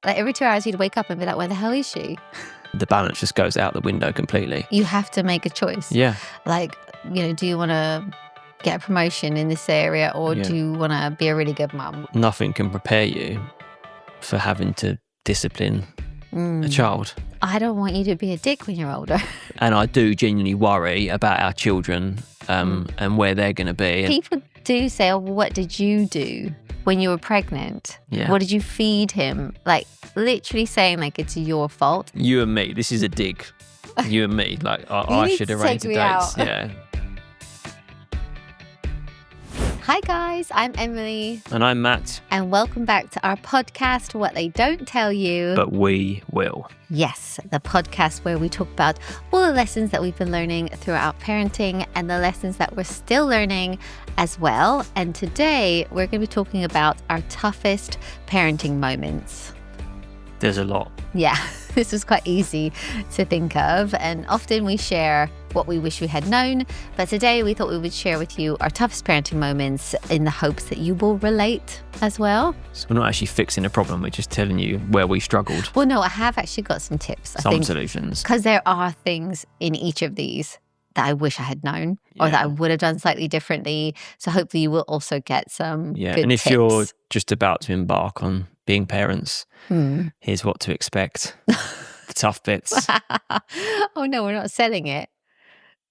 Like every 2 hours, he'd wake up and be like, where the hell is she? The balance just goes out the window completely. You have to make a choice. Yeah. Like, do you want to get a promotion in this area, or do you want to be a really good mum? Nothing can prepare you for having to discipline a child. I don't want you to be a dick when you're older. And I do genuinely worry about our children and where they're going to be. People do say, oh, what did you do when you were pregnant? Yeah. What did you feed him? Like, literally saying like it's your fault. You and me, this is a dig. You and me, like I should arrange the dates. Yeah. Hi guys, I'm Emily. And I'm Matt. And welcome back to our podcast, What They Don't Tell You. But we will. Yes, the podcast where we talk about all the lessons that we've been learning throughout parenting and the lessons that we're still learning as well. And today we're going to be talking about our toughest parenting moments. There's a lot. Yeah, this was quite easy to think of. And often we share what we wish we had known. But today we thought we would share with you our toughest parenting moments in the hopes that you will relate as well. So we're not actually fixing a problem. We're just telling you where we struggled. Well, no, I have actually got some tips. Some solutions. Because there are things in each of these that I wish I had known or that I would have done slightly differently. So hopefully you will also get some good and if tips. you're just about to embark on being parents, here's what to expect. The tough bits. Oh no, we're not selling it.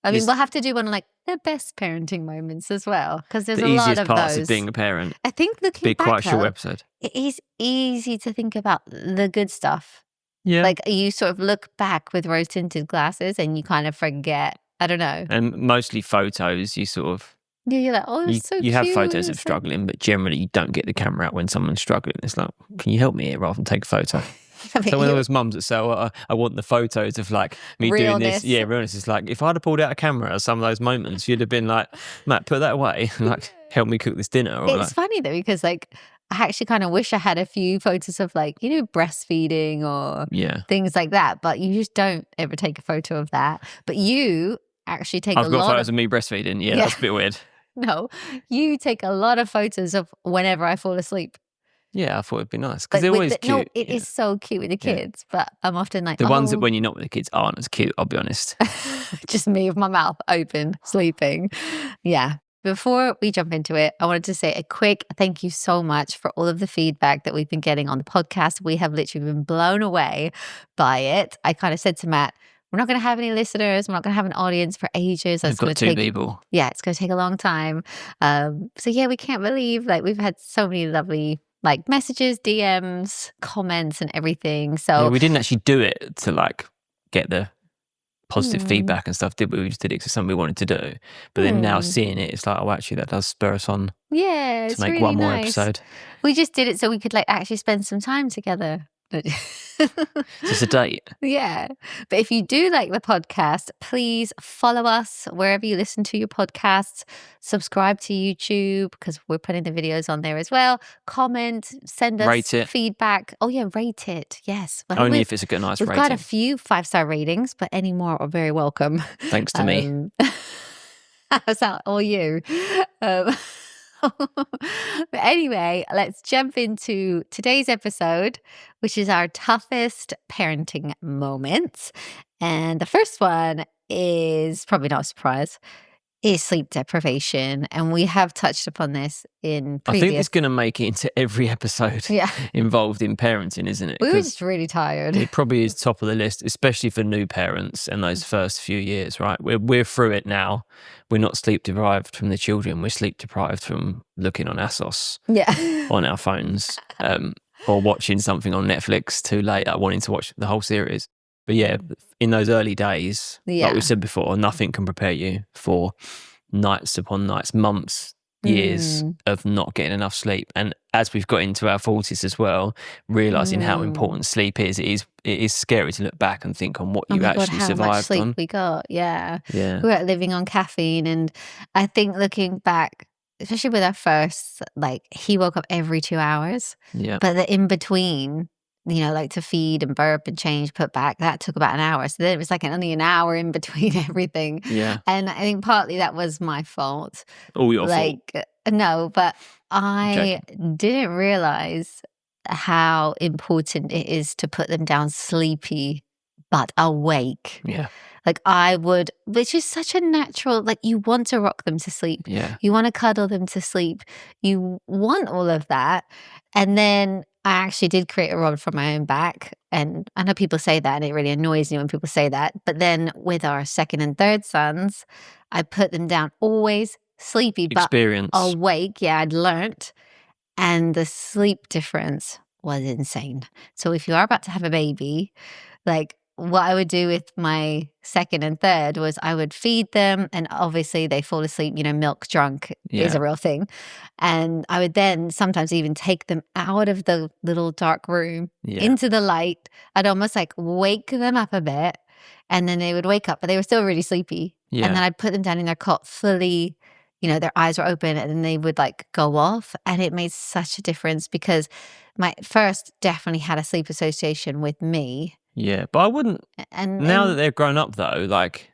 I mean, we'll have to do one on like the best parenting moments as well, because there's a lot of those. The easiest parts of being a parent. I think looking be back, quite a short though, episode. it is easy to think about the good stuff. Yeah. Like you sort of look back with rose-tinted glasses and you kind of forget. I don't know. And mostly photos, you sort of... Yeah, you're like, oh, it's so cute. You have photos of struggling, but generally you don't get the camera out when someone's struggling. It's like, can you help me here rather than take a photo? I mean, So when there was mums that say, oh, I want the photos of like me doing this. Yeah, realness. It's like, if I'd have pulled out a camera at some of those moments, you'd have been like, Matt, put that away. Like, help me cook this dinner. Or it's funny though, because like, I actually kind of wish I had a few photos of like, breastfeeding or things like that. But you just don't ever take a photo of that. But you actually take I've got photos of me breastfeeding. Yeah, that's a bit weird. No, you take a lot of photos of whenever I fall asleep. Yeah, I thought it'd be nice because they're always cute. No, it is so cute with the kids, but I'm often like... The ones that when you're not with the kids aren't as cute, I'll be honest. Just me with my mouth open, sleeping. Yeah. Before we jump into it, I wanted to say a quick thank you so much for all of the feedback that we've been getting on the podcast. We have literally been blown away by it. I kind of said to Matt, we're not going to have any listeners. We're not going to have an audience for ages. We've got two people. Yeah, it's going to take a long time. So yeah, we can't believe like we've had so many lovely like messages, DMs, comments and everything. So yeah, we didn't actually do it to like get the positive feedback and stuff, did we? We just did it because it's something we wanted to do. But then now seeing it, it's like, oh, actually that does spur us on. Yeah, to make really one more nice. episode. We just did it so we could like actually spend some time together. Just a date. Yeah. But if you do like the podcast, please follow us wherever you listen to your podcasts. Subscribe to YouTube because we're putting the videos on there as well. Comment, send us feedback. Oh yeah, rate it. Yes. Well, only if it's a good, nice rating. We've got a few 5-star ratings, but any more are very welcome. Thanks to me. How's that all you? But anyway, let's jump into today's episode, which is our toughest parenting moments. And the first one is probably not a surprise, is sleep deprivation. And we have touched upon this in previous... I think it's going to make it into every episode involved in parenting, isn't it? We were just really tired. It probably is top of the list, especially for new parents and those first few years, right? We're through it now. We're not sleep deprived from the children. We're sleep deprived from looking on ASOS on our phones or watching something on Netflix too late, wanting to watch the whole series. But yeah, in those early days, like we said before, nothing can prepare you for nights upon nights, months, years of not getting enough sleep. And as we've got into our 40s as well, realising how important sleep is, it is scary to look back and think on what you actually survived on. How much sleep we got, We were living on caffeine. And I think looking back, especially with our first, like he woke up every 2 hours. Yeah. But the in-between... like to feed and burp and change, put back, that took about an hour. So then it was like only an hour in between everything. Yeah. And I think partly that was my fault. All your fault. No, but I didn't realize how important it is to put them down sleepy but awake. Yeah. Like I would, which is such a natural, like you want to rock them to sleep. Yeah. You want to cuddle them to sleep. You want all of that. And then I actually did create a rod for my own back. And I know people say that and it really annoys me when people say that. But then with our second and third sons, I put them down always sleepy, but Experience. awake. Yeah, I'd learnt. And the sleep difference was insane. So if you are about to have a baby, like what I would do with my second and third was I would feed them, and obviously they fall asleep, milk drunk is a real thing. And I would then sometimes even take them out of the little dark room into the light. I'd almost like wake them up a bit, and then they would wake up, but they were still really sleepy. And then I'd put them down in their cot fully, their eyes were open, and then they would like go off. And it made such a difference because my first definitely had a sleep association with me. Yeah, but I wouldn't. And now that they're grown up, though, like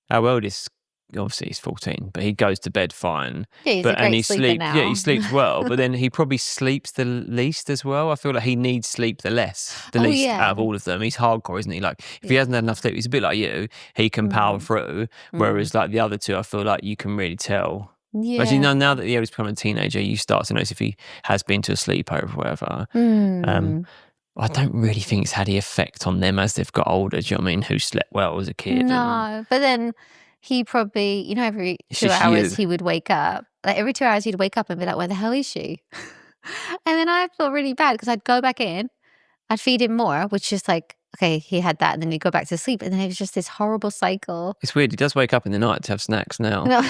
our eldest, obviously he's 14, but he goes to bed fine. Yeah, he's a great sleeper now. Yeah, he sleeps well, but then he probably sleeps the least as well. I feel like he needs sleep the least out of all of them. He's hardcore, isn't he? Like if he hasn't had enough sleep, he's a bit like you. He can power through, whereas like the other two, I feel like you can really tell. Yeah. As you know, now that the eldest become a teenager, you start to notice if he has been to a sleepover or whatever. I don't really think it's had the effect on them as they've got older. Do you know what I mean? Who slept well as a kid. No, but then he probably, every 2 hours he would wake up. Like every 2 hours he'd wake up and be like, where the hell is she? And then I felt really bad because I'd go back in, I'd feed him more, which is like, okay, he had that, and then he'd go back to sleep. And then it was just this horrible cycle. It's weird. He does wake up in the night to have snacks now. No,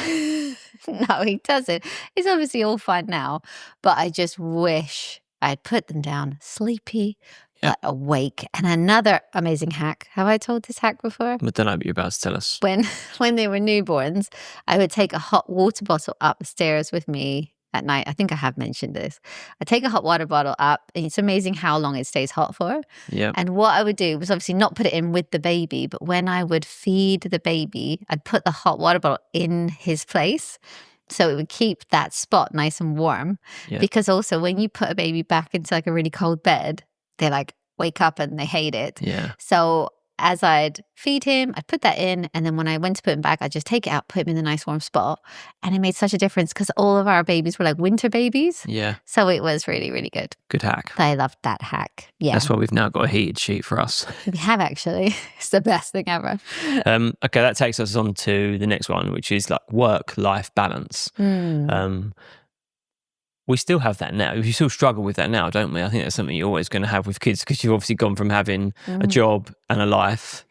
no, he doesn't. It's obviously all fine now, but I just wish I'd put them down sleepy, but awake. And another amazing hack. Have I told this hack before? I don't know, but you're about to tell us. When they were newborns, I would take a hot water bottle upstairs with me at night. I think I have mentioned this. I take a hot water bottle up, and it's amazing how long it stays hot for. Yeah. And what I would do was obviously not put it in with the baby, but when I would feed the baby, I'd put the hot water bottle in his place. So it would keep that spot nice and warm. Yeah. Because also when you put a baby back into like a really cold bed, they like wake up and they hate it. Yeah. So as I'd feed him, I'd put that in. And then when I went to put him back, I'd just take it out, put him in the nice warm spot. And it made such a difference because all of our babies were like winter babies. Yeah. So it was really, really good. Good hack. I loved that hack. Yeah. That's why we've now got a heated sheet for us. We have actually. It's the best thing ever. Okay, that takes us on to the next one, which is like work-life balance. We still have that now. We still struggle with that now, don't we? I think that's something you're always going to have with kids because you've obviously gone from having a job and a life.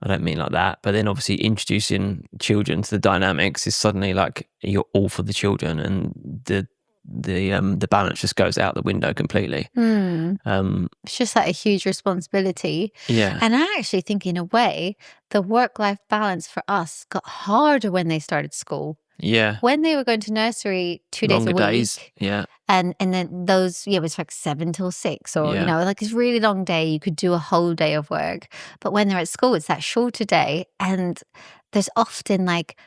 I don't mean like that, but then obviously introducing children to the dynamics is suddenly like you're all for the children, and the balance just goes out the window completely. It's just like a huge responsibility. Yeah. And I actually think in a way, the work-life balance for us got harder when they started school. Yeah. When they were going to nursery 2 days a week. Days. Yeah. And then those, it was like 7 till 6 or, like it's really long day. You could do a whole day of work. But when they're at school, it's that shorter day. And there's often like,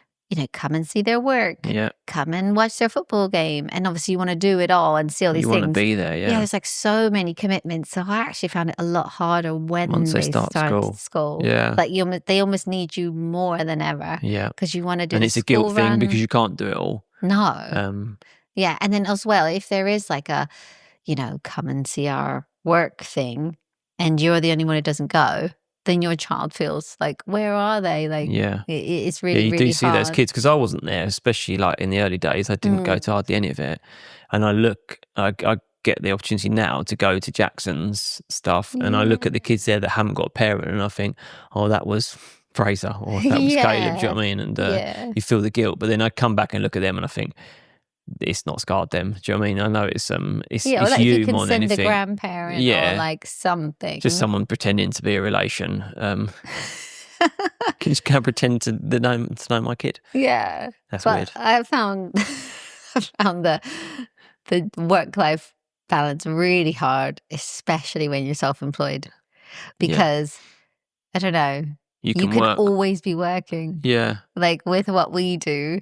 come and see their work. Yeah. Come and watch their football game. And obviously you want to do it all and see all these things. You want to be there, yeah. Yeah, there's like so many commitments. So I actually found it a lot harder once they start school. Yeah. Like they almost need you more than ever. Yeah. Because you want to do and the it's a guilt run. thing because you can't do it all. No. Yeah. And then as well, if there is like a, come and see our work thing and you're the only one who doesn't go, then your child feels like, where are they? Like, it's really, you really do see hard. those kids, because I wasn't there, especially like in the early days. I didn't go to hardly any of it. And I get the opportunity now to go to Jackson's stuff, and I look at the kids there that haven't got a parent, and I think, oh, that was Fraser, or that was Caleb, do you know what I mean? And you feel the guilt. But then I come back and look at them and I think, it's not scarred them. Do you know what I mean? I know it's like you if you more can than send anything. a grandparent or like something. Just someone pretending to be a relation. Can you pretend to know my kid? Yeah, that's weird. I found the work-life balance really hard, especially when you're self-employed, because I don't know, you can always be working. Yeah, like with what we do,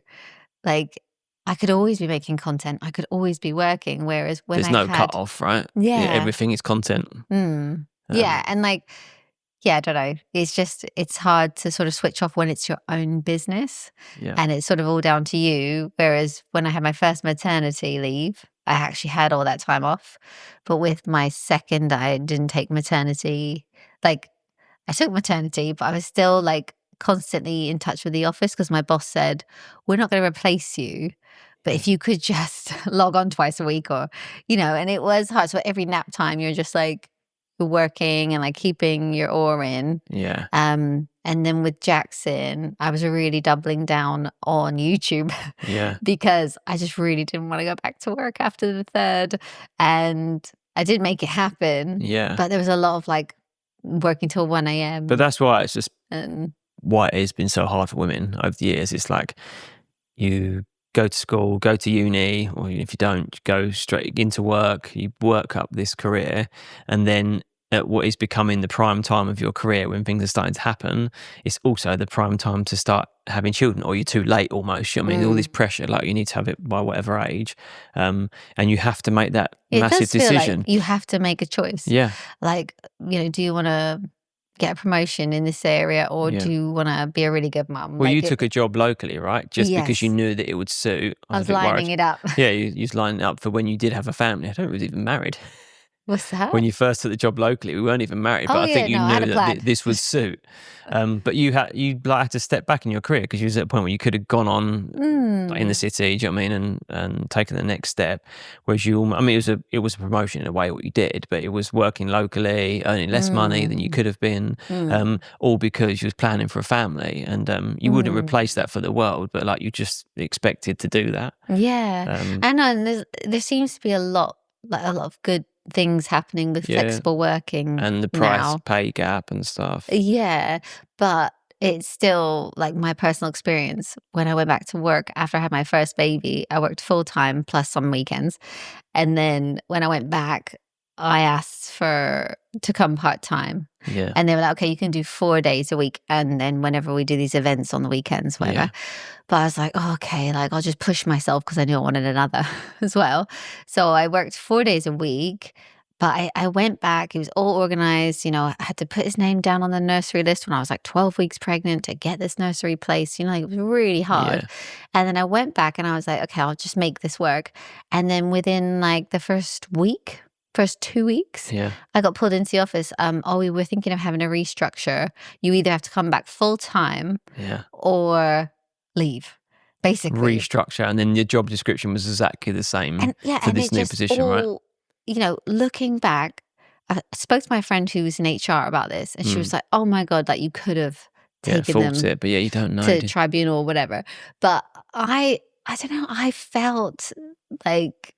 like I could always be making content. I could always be working. Whereas when There's no cut off, right? Yeah. Everything is content. Yeah. And like, yeah, I don't know. It's hard to sort of switch off when it's your own business. Yeah. And it's sort of all down to you. Whereas when I had my first maternity leave, I actually had all that time off. But with my second, I didn't take maternity. Like, I took maternity, but I was still like constantly in touch with the office because my boss said, we're not going to replace you. But if you could just log on twice a week or, and it was hard. So every nap time, you're just like working and like keeping your oar in. Yeah. And then with Jackson, I was really doubling down on YouTube. Yeah. Because I just really didn't want to go back to work after the third. And I did make it happen. Yeah. But there was a lot of like working till 1 a.m. But that's why it's just why it has been so hard for women over the years. It's like you go to school, go to uni, or if you don't, go straight into work, you work up this career, and then at what is becoming the prime time of your career when things are starting to happen, it's also the prime time to start having children, or you're too late almost. I mean, all this pressure, like you need to have it by whatever age, and you have to make that massive decision. Like you have to make a choice. Yeah. Like, do you want to get a promotion in this area or do you want to be a really good mum? Well, you took a job locally, right? Just because you knew that it would suit. I was lining it up. Yeah, you was lining it up for when you did have a family. I don't know if you was even married. What's that? When you first took the job locally, we weren't even married, but I think you knew that this would suit. But you had to step back in your career because you was at a point where you could have gone on in the city, do you know what I mean, and taken the next step. Whereas it was a promotion in a way what you did, but it was working locally, earning less money than you could have been, all because you was planning for a family, and you wouldn't replace that for the world, but like you just expected to do that. Yeah, I know. And there seems to be a lot of good things happening with flexible working and the price pay gap and stuff. Yeah, but it's still like my personal experience. When I went back to work after I had my first baby, I worked full time plus some weekends. And then when I went back, I asked to come part time. Yeah. And they were like, okay, you can do 4 days a week. And then whenever we do these events on the weekends, whatever. Yeah. But I was like, oh, okay, like I'll just push myself because I knew I wanted another as well. So I worked 4 days a week. But I went back, it was all organized, I had to put his name down on the nursery list when I was like 12 weeks pregnant to get this nursery place, like it was really hard. Yeah. And then I went back and I was like, okay, I'll just make this work. And then within like the first 2 weeks, I got pulled into the office. We were thinking of having a restructure. You either have to come back full time or leave. Basically. Restructure. And then your job description was exactly the same for this new position, right? Looking back, I spoke to my friend who was in HR about this, and she was like, "Oh my God, like you could have taken them it, but you don't know to tribunal or whatever." But I don't know. I felt like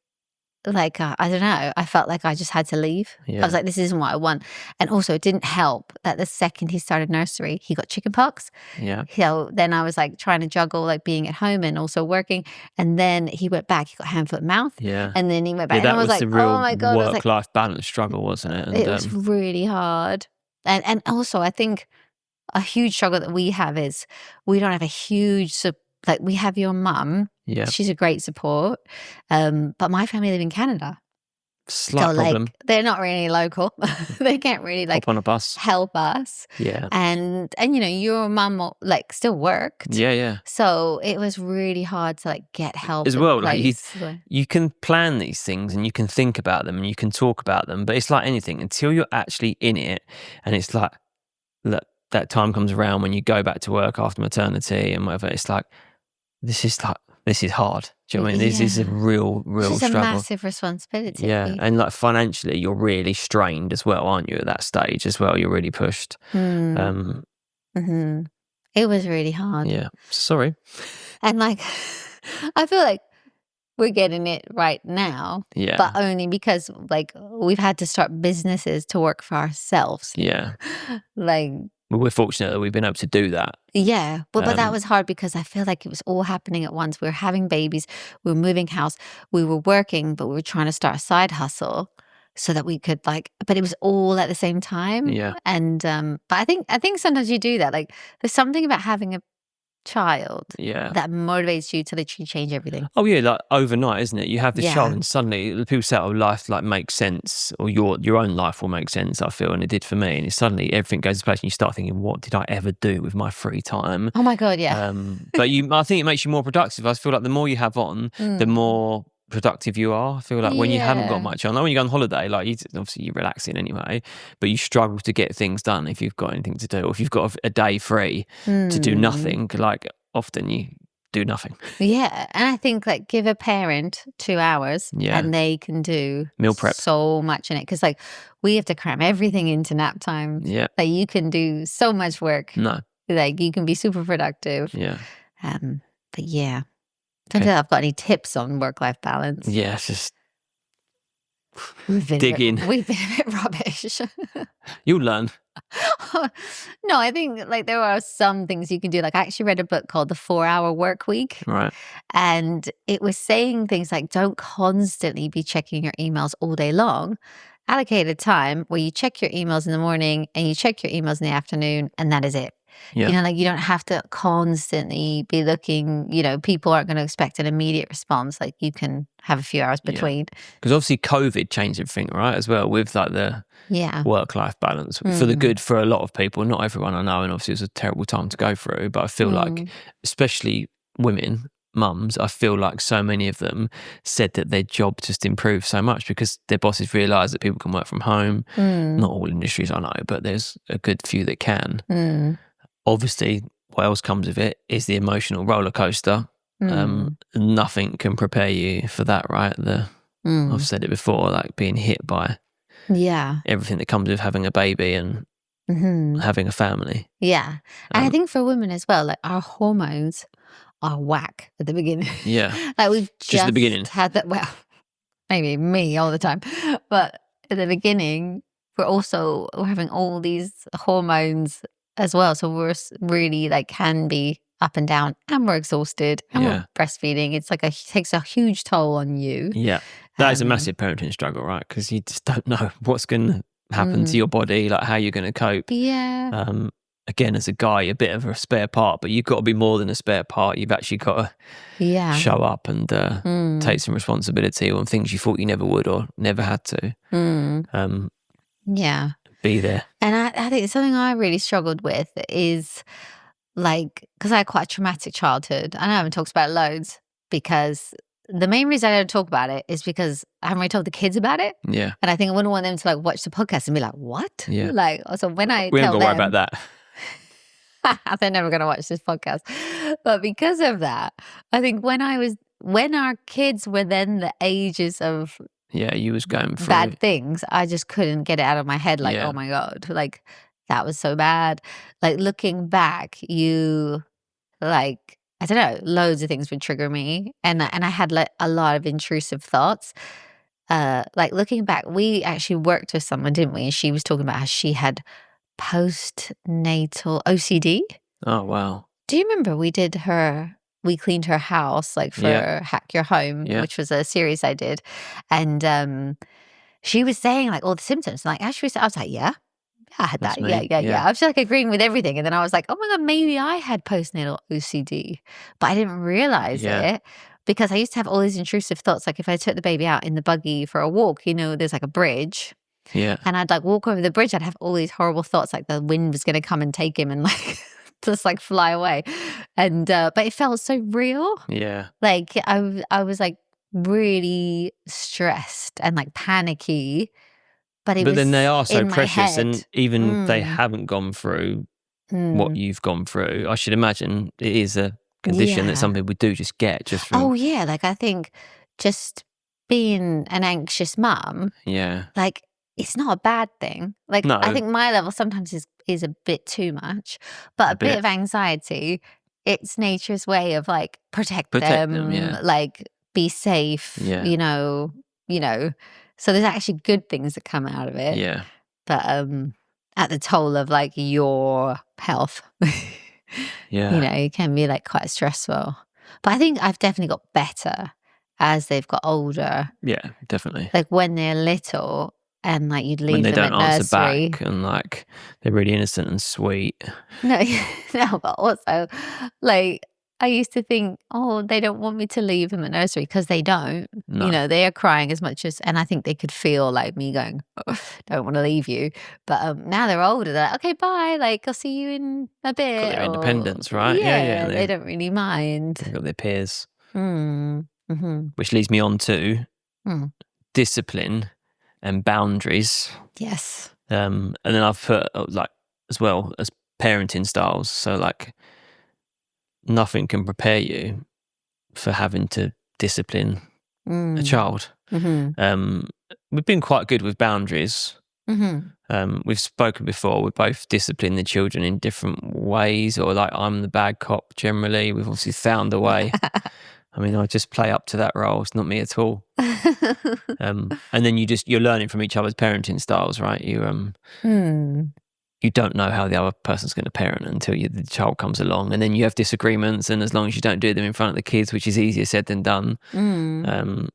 I don't know. I felt like I just had to leave. I was like, this isn't what I want. And also, it didn't help that the second he started nursery, he got chickenpox. Yeah. So then I was like trying to juggle like being at home and also working. And then he went back. He got hand, foot, mouth. Yeah. And then he went back. Yeah, that and I was like, the real oh my God. work-life balance struggle, wasn't it? And, it was really hard. And also, I think a huge struggle that we have is we don't have a huge we have your mum. Yeah. She's a great support. But my family live in Canada. Slight problem. They're not really local. They can't really hop on a bus, help us. Yeah. And your mum still worked. Yeah. So it was really hard to get help as well. Like you can plan these things and you can think about them and you can talk about them, but it's like anything until you're actually in it, and it's like, look, that time comes around when you go back to work after maternity and whatever. It's like this is hard. Do you know what I mean? This is a real struggle. It's a massive responsibility. Yeah, and financially, you're really strained as well, aren't you? At that stage as well, you're really pushed. It was really hard. Yeah, sorry. And I feel like we're getting it right now. Yeah, but only because we've had to start businesses to work for ourselves. Yeah, well, we're fortunate that we've been able to do that. Yeah, but that was hard because I feel like it was all happening at once. We were having babies, we were moving house, we were working, but we were trying to start a side hustle so that we could but it was all at the same time. Yeah. And but I think sometimes you do that. There's something about having child that motivates you to literally change everything? Oh yeah, like overnight, isn't it? You have this child Yeah. and suddenly people say, "Oh, life like makes sense," or your own life will make sense. I feel, and it did for me. And suddenly everything goes to place, and you start thinking, "What did I ever do with my free time?" Oh my God, yeah. But I think it makes you more productive. I feel like the more you have on, the more productive you are. I feel like when you haven't got Yeah. much on, like when you go on holiday, like obviously you're relaxing anyway, but you struggle to get things done if you've got anything to do, or if you've got a day free to do nothing. Like often you do nothing. Yeah. And I think like give a parent 2 hours Yeah. and they can do Meal prep. so much in it. Because like we have to cram everything into nap time. Yeah. Like you can do so much work. No. Like you can be super productive. Yeah. But yeah. Don't feel like I've got any tips on work-life balance. Yeah, it's just We've been dig in. We've been a bit rubbish. You'll learn. No, I think like there are some things you can do. Like I actually read a book called The 4-Hour Work Week. Right. And it was saying things like don't constantly be checking your emails all day long. Allocate a time where you check your emails in the morning and you check your emails in the afternoon, and that is it. Yeah. You know, like you don't have to constantly be looking, you know, people aren't going to expect an immediate response. Like you can have a few hours between. Because obviously COVID changed everything, right, as well, with like the work-life balance for the good for a lot of people, not everyone I know, and obviously it was a terrible time to go through, but I feel like especially women, mums, I feel like so many of them said that their job just improved so much because their bosses realised that people can work from home. Not all industries I know, but there's a good few that can. Obviously, what else comes with it is the emotional roller coaster. Nothing can prepare you for that, right? I've said it before, like being hit by everything that comes with having a baby and having a family. Yeah. And I think for women as well, like our hormones are whack at the beginning. Yeah. Like we've Just the beginning. had that, well, maybe me all the time, but at the beginning, we're having all these hormones as well. So we're really like can be up and down and we're exhausted and we're breastfeeding. It's like takes a huge toll on you. Yeah. That is a massive parenting struggle, right? Because you just don't know what's going to happen to your body, like how you're going to cope. Yeah. Again, as a guy, you're a bit of a spare part, but you've got to be more than a spare part. You've actually got to show up and take some responsibility on things you thought you never would or never had to. Be there. And I think something I really struggled with is like, because I had quite a traumatic childhood. I know I haven't talked about it loads because the main reason I don't talk about it is because I haven't really told the kids about it. Yeah. And I think I wouldn't want them to like watch the podcast and be like, what? Yeah. Like, so when I we tell don't them. worry about that. They're never going to watch this podcast. But because of that, I think when our kids were then the ages of you was going through bad things, I just couldn't get it out of my head. Like, oh my God, like that was so bad. Like looking back, I don't know, loads of things would trigger me. And I had like a lot of intrusive thoughts. Like looking back, we actually worked with someone, didn't we? And she was talking about how she had postnatal OCD. Oh, wow. Do you remember we cleaned her house like for Hack Your Home, which was a series I did. And she was saying like all the symptoms. Like as she was, I was like, yeah, I had That's that. me. Yeah. I was just like agreeing with everything. And then I was like, oh my God, maybe I had postnatal OCD. But I didn't realize it because I used to have all these intrusive thoughts. Like if I took the baby out in the buggy for a walk, you know, there's like a bridge. Yeah. And I'd like walk over the bridge. I'd have all these horrible thoughts like the wind was going to come and take him and like just like fly away. And, but it felt so real. Yeah. Like I was like really stressed and like panicky. But then they are so precious, head. and even they haven't gone through what you've gone through. I should imagine it is a condition that some people do just get just from. Oh yeah, like I think just being an anxious mum. Yeah. Like it's not a bad thing. Like No. I think my level sometimes is a bit too much, but a bit of anxiety. It's nature's way of like protect them, like be safe. Yeah. You know. So there's actually good things that come out of it. Yeah. But at the toll of like your health. Yeah. You know, it can be like quite stressful. But I think I've definitely got better as they've got older. Yeah, definitely. Like when they're little, and like you'd when leave they them don't at answer nursery. back and like they're really innocent and sweet. No, no, but also, like, I used to think, "Oh, they don't want me to leave them at nursery," because they don't. No. You know, they are crying as much as, and I think they could feel like me going, "Oh, don't wanna leave you." But, now they're older, they're like, "Okay, bye, like, I'll see you in a Got bit," their or independence, right? Yeah. yeah, they don't really mind. They've got their peers. Mm, mhm, Which leads me on to mm. discipline and boundaries. Yes. And then I've put like as well as parenting styles. So like nothing can prepare you for having to discipline a Mm. child. Mhm, We've been quite good with boundaries. mhm. We've spoken before. We both discipline the children in different ways, or like I'm the bad cop generally. We've obviously found a way. I mean, I just play up to that role. It's not me at all. And then you're learning from each other's parenting styles, right? Mm. You don't know how the other person's going to parent until the child comes along, and then you have disagreements. And as long as you don't do them in front of the kids, which is easier said than done, Mm.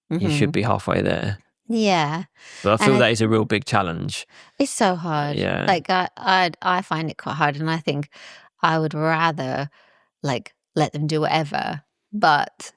you should Mhm. be halfway there. Yeah, But I and feel that is a real big challenge. it's so hard. Yeah, Like, I find it quite hard, and I think I would rather, like, let them do whatever, but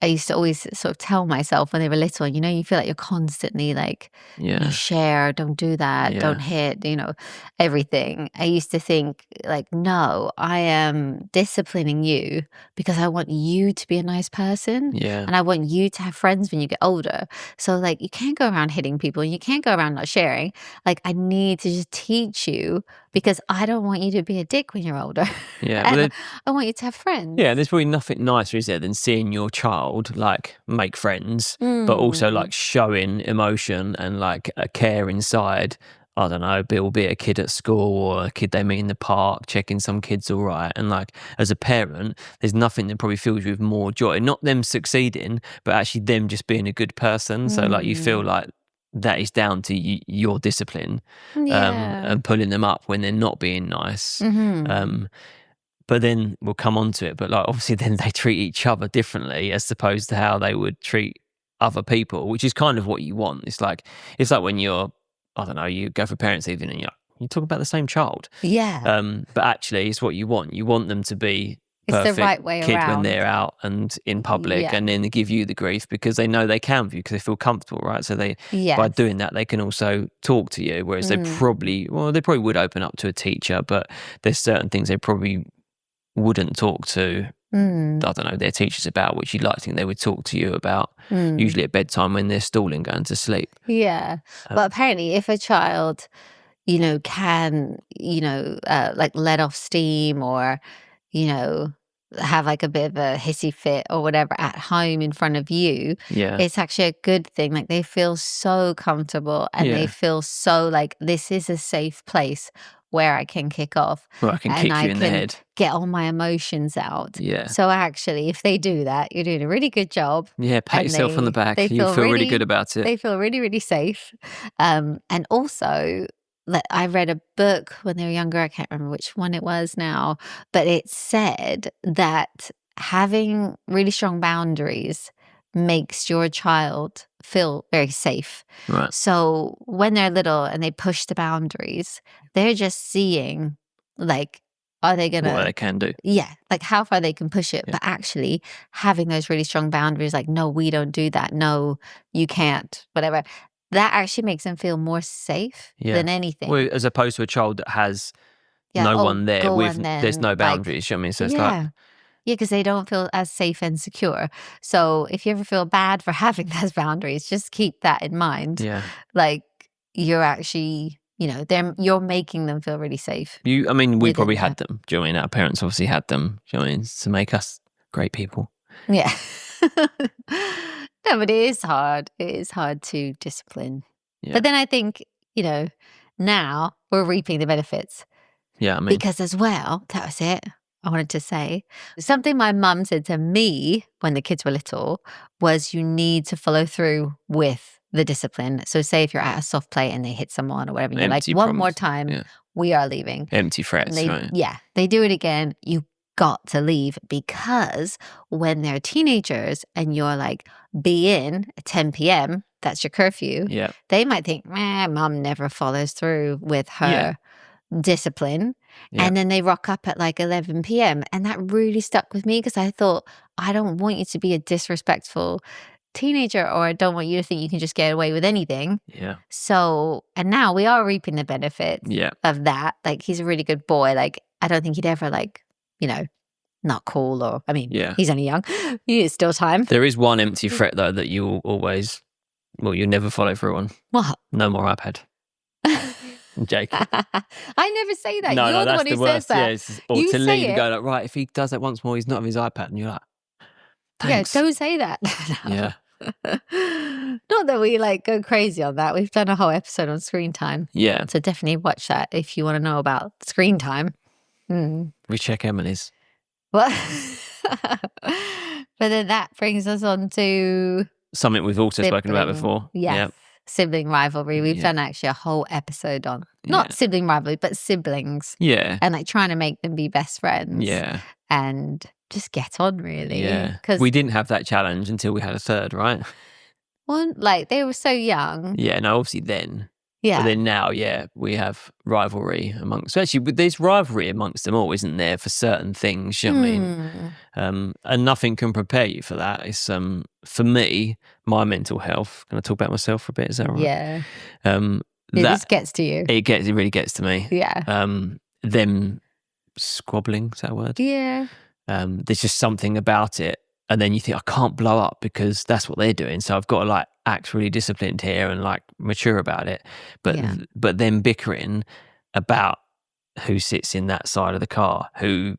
I used to always sort of tell myself when they were little, you feel like you're constantly like, yeah, share, don't do that, don't yeah, hit, everything. I used to think like, no, I am disciplining you because I want you to be a nice person yeah, and I want you to have friends when you get older. So like you can't go around hitting people and you can't go around not sharing. Like I need to just teach you because I don't want you to be a dick when you're older. yeah. And I want you to have friends. Yeah, there's probably nothing nicer, is there, than seeing your child like make friends, but also Mm. like showing emotion and like a care inside. I don't know, be a kid at school or a kid they meet in the park, checking some kids all right. And like as a parent, there's nothing that probably fills you with more joy. Not them succeeding, but actually them just being a good person. So like you feel Mm. like that is down to your discipline, Yeah. and pulling them up when they're not being nice. Mhm. Um, but then we'll come on to it. But like obviously, then they treat each other differently as opposed to how they would treat other people, which is kind of what you want. It's like when you're, I don't know, you go for parents' evening and you talk about the same child. Yeah. But actually, it's what you want. You want them to be It's the perfect right way kid when around. they're out and in public, Yeah. and then they give you the grief because they know they can with you because they feel comfortable, right? So by Yes. doing that, they can also talk to you. Whereas they Mm. probably would open up to a teacher, but there's certain things they probably wouldn't talk to, Mm. I don't know, their teachers about, which you'd like to think they would talk to you about, Mm. usually at bedtime when they're stalling going to sleep. Yeah. But Um, apparently if a child, can, like let off steam or, you know, have like a bit of a hissy fit or whatever at home in front of you, yeah, it's actually a good thing. Like they feel so comfortable and they yeah. feel so like this is a safe place where I can kick off Well, I can and kick I you in the can head. get all my emotions out. Yeah. So actually, if they do that, you're doing a really good job Yeah, pat and yourself on the back. they You feel feel really good really about it. they feel really, really safe. And also like I read a book when they were younger, I can't remember which one it was now, but it said that having really strong boundaries makes your child feel very safe. Right. So when they're little and they push the boundaries, they're just seeing like, are they What gonna, they can do. yeah, like how far they can push it. Yeah. But actually having those really strong boundaries, like, no, we don't do that. No, you can't, whatever. That actually makes them feel more safe Yeah. than anything. Well, as opposed to a child that has Yeah, no oh, one there go and there's then, no like, boundaries. You know what I mean? So it's like, yeah. Yeah, because they don't feel as safe and secure. So if you ever feel bad for having those boundaries, just keep that in mind. yeah. Like, you're actually, you're making them feel really safe I mean, we within probably there. had them. Do you know what I mean? Our parents obviously had them. Do you know what I mean? To make us great people. Yeah. No, but it is hard. It is hard to discipline. Yeah. But then I think, you know, now we're reaping the benefits Yeah, I mean, because as well, that was it. I wanted to say something my mum said to me when the kids were little was you need to follow through with the discipline. So say if you're at a soft play and they hit someone or whatever, and you're like, empty one more promise. time, Yeah. we are leaving. Empty And threats, right? they do it again. You got to leave because when they're teenagers and you're like, be in at 10 p.m., that's your curfew, they might think, mum never follows through with her discipline. And then they rock up at like 11 p.m. And that really stuck with me because I thought, I don't want you to be a disrespectful teenager, or I don't want you to think you can just get away with anything. So, and now we are reaping the benefits of that. Like, he's a really good boy. Like, I don't think he'd ever, like, you know, not cool, or, I mean, he's only young. He is still time. There is one empty threat, though, that you always, you never follow through on. What? No more iPad. Jake. I never say that. No, You're the that's one who the worst. says that. Or you to say leave it. and go like, right, if he does that once more, he's not on his iPad. And you're like, thanks. Yeah, don't say that. Yeah. Not that we like go crazy on that. We've done a whole episode on screen time. Yeah. So definitely watch that if you want to know about screen time. We check Emily's. What? But then that brings us on to something we've also spoken about before. Yes. Sibling rivalry. We've done actually a whole episode on not sibling rivalry, but siblings. Yeah. And like trying to make them be best friends. Yeah. And just get on, really. Yeah. Because we didn't have that challenge until we had a third, right? Well, like they were so young. Yeah, no, obviously then. Yeah. But then now, we have rivalry amongst, actually, there's rivalry amongst them all, isn't there, for certain things, you know what I mean? And nothing can prepare you for that. It's, for me, my mental health, can I talk about myself for a bit, is that right? Yeah. This gets to you. It really gets to me. Yeah. Them squabbling, is that a word? Yeah. There's just something about it. And then you think, I can't blow up because that's what they're doing. So I've got to like act really disciplined here and like mature about it. But then bickering about who sits in that side of the car, who,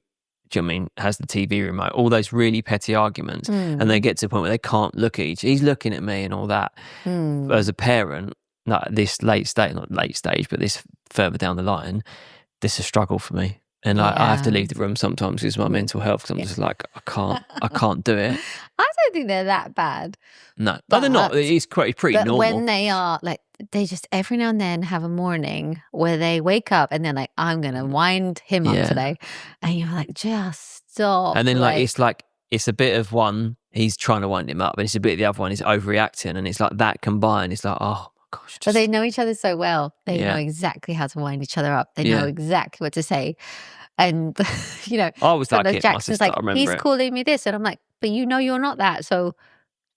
do you know what I mean, has the TV remote, all those really petty arguments. And they get to a point where they can't look at he's looking at me and all that. As a parent, like this late stage, not late stage, but this further down the line, this is a struggle for me. And I have to leave the room sometimes because my mental health, because I'm just like, I can't do it. I don't think they're that bad. No, but they're not. It's pretty normal. When they are, like, they just every now and then have a morning where they wake up and they're like, I'm going to wind him up today. And you're like, just stop. And then it's a bit of one, he's trying to wind him up, and it's a bit of the other one, he's overreacting. And it's like that combined, it's like, oh, gosh. But they know each other so well. They know exactly how to wind each other up. They know exactly what to say. And, you know, I was like it, Jackson's like, he's calling me this. And I'm like, but you know you're not that. So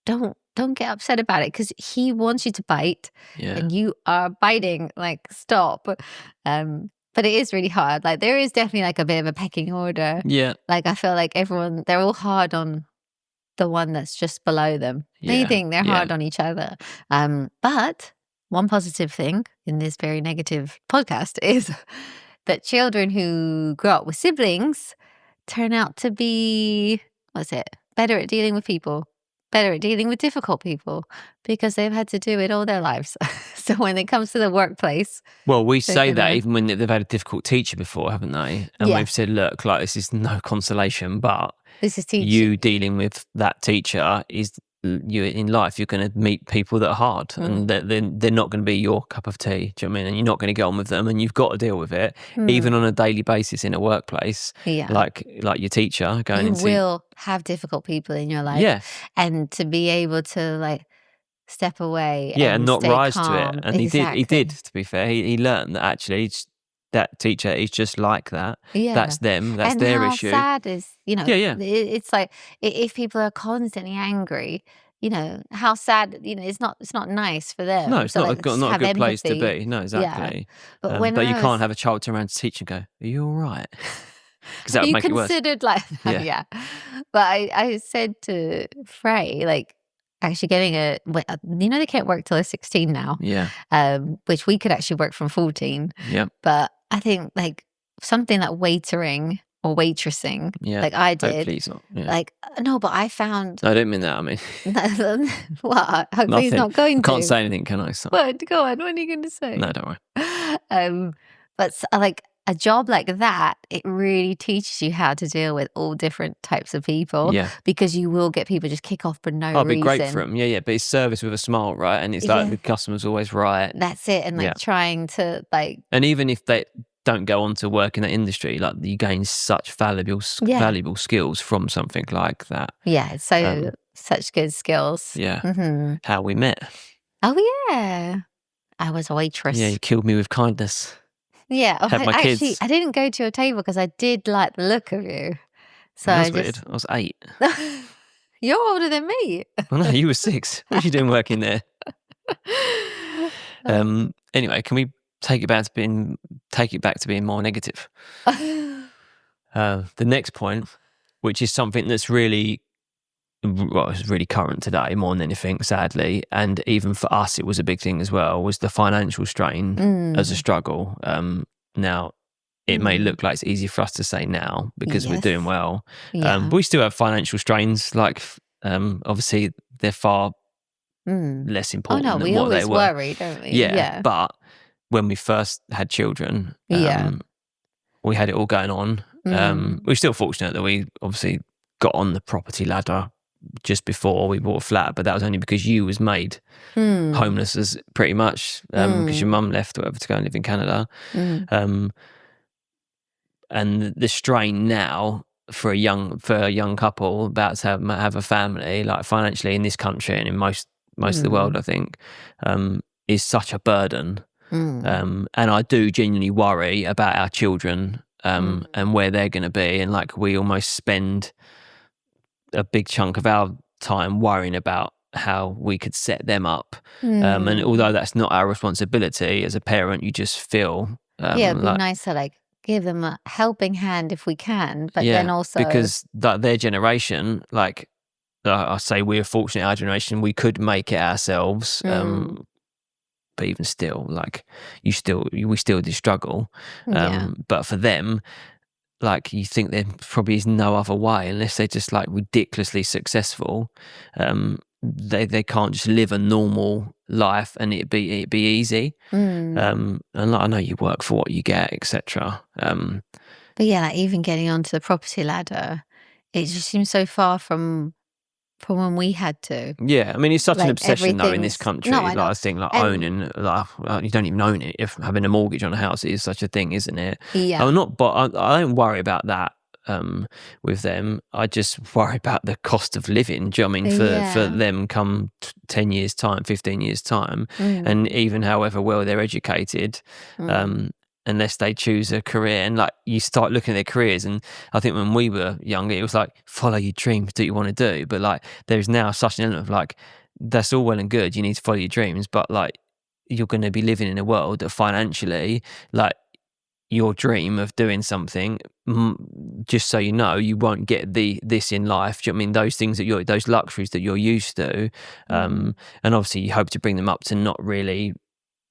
don't get upset about it because he wants you to bite and you are biting. Like, stop. But it is really hard. Like, there is definitely like a bit of a pecking order. Yeah. Like, I feel like they're all hard on the one that's just below them. They think they're hard on each other. But one positive thing in this very negative podcast is that children who grow up with siblings turn out to be, better at dealing with people, better at dealing with difficult people because they've had to do it all their lives. So when it comes to the workplace. Well, we say that even when they've had a difficult teacher before, haven't they? And we've said, look, like this is no consolation, but this is teaching. You dealing with that teacher is, you in life, you're going to meet people that are hard and they're not going to be your cup of tea. Do you know what I mean? And you're not going to get on with them, and you've got to deal with it, even on a daily basis in a workplace. Like your teacher going into. You will have difficult people in your life. And to be able to like step away. And not rise calm. to it. And he did. To be fair, he learned that actually. That teacher is just like that. That's them. That's their issue. And how sad is, it's like if people are constantly angry, how sad, it's not nice for them. No, it's not a good place to be. No, exactly. But but you can't have a child turn around to teach and go, are you all right? Because that would make it worse. You considered like that, But I said to Frey, like, actually getting they can't work till they're 16 now. Which we could actually work from 14. But I think like something like waitering or waitressing, like I did. Hopefully he's not. Like, no, but I found. No, I didn't mean that. I mean. What? Hopefully he's not going to. Can't say anything, can I? So. What? Go on. What are you going to say? No, don't worry. But like a job like that, it really teaches you how to deal with all different types of people. Because you will get people just kick off for no reason. It'd be great for them. But it's service with a smile, right? And it's like the customer's always right. That's it. And like trying to like. And even if they don't go on to work in that industry, like you gain such valuable skills from something like that. Yeah. So such good skills. How we met. Oh, yeah. I was a waitress. Yeah, you killed me with kindness. Yeah. Oh, Had my actually, kids. I didn't go to your table because I did like the look of you. So That's I weird. just... I was 8. You're older than me. Well, no, you were 6. What are you doing working there? Anyway, can we take it back to being more negative? The next point, which is something that's really, well, it's really current today more than anything, sadly, and even for us, it was a big thing as well, was the financial strain as a struggle. Now, it may look like it's easy for us to say now because we're doing well. But we still have financial strains. Like, obviously, they're far less important no, than we what they always were. worry, don't we? Yeah. But when we first had children, we had it all going on. We're still fortunate that we obviously got on the property ladder just before we bought a flat, but that was only because you was made homeless, as pretty much because your mum left or whatever to go and live in Canada. And the strain now for a young couple about to have a family, like financially in this country and in most of the world, I think, is such a burden. And I do genuinely worry about our children and where they're going to be. And like we almost spend a big chunk of our time worrying about how we could set them up. And although that's not our responsibility as a parent, you just feel it'd be nice to like give them a helping hand if we can, but then also because their generation, like I say, we're fortunate our generation, we could make it ourselves. But even still, like we still do struggle. But for them, like you think there probably is no other way unless they're just like ridiculously successful. They can't just live a normal life and it'd be easy. And like, I know you work for what you get, etc. But yeah, like even getting onto the property ladder, it just seems so far from when we had to. Yeah, I mean, it's such an Like obsession though in this country. No, I like know. I think, like And owning, like you don't even own it. If having a mortgage on a house is such a thing, isn't it? yeah, I'm not, but I don't worry about that with them. I just worry about the cost of living. Do you know what I mean? For them come 10 years time, 15 years time, and even however well they're educated, unless they choose a career, and like you start looking at their careers, and I think when we were younger it was like follow your dreams, do what you want to do, but like there's now such an element of like that's all well and good, you need to follow your dreams, but like you're going to be living in a world that financially, like your dream of doing something, just so you know, you won't get this in life. Do you know what I mean? Those things that those luxuries that you're used to, and obviously you hope to bring them up to not really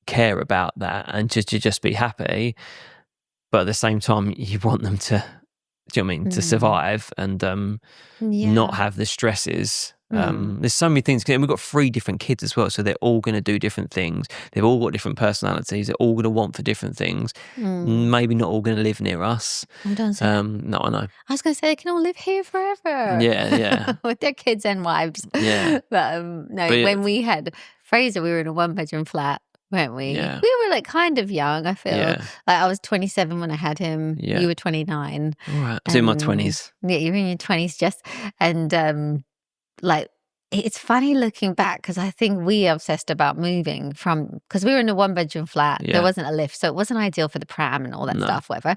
care about that and to just be happy, but at the same time you want them to, do you know what I mean, to survive and not have the stresses. There's so many things, and we've got 3 different kids as well, so they're all going to do different things, they've all got different personalities, they're all going to want for different things, maybe not all going to live near us. Don't say that. No, I know. I was going to say they can all live here forever. Yeah. With their kids and wives. Yeah. But no, when we had Fraser, we were in a 1-bedroom flat, weren't we? Yeah. We were like kind of young, I feel. Yeah. Like I was 27 when I had him. Yeah. You were 29. All right. I was in my 20s. Yeah, you were in your 20s just. And like, it's funny looking back because I think we obsessed about moving because we were in a 1-bedroom flat. Yeah. There wasn't a lift, so it wasn't ideal for the pram and all that No. stuff, whatever.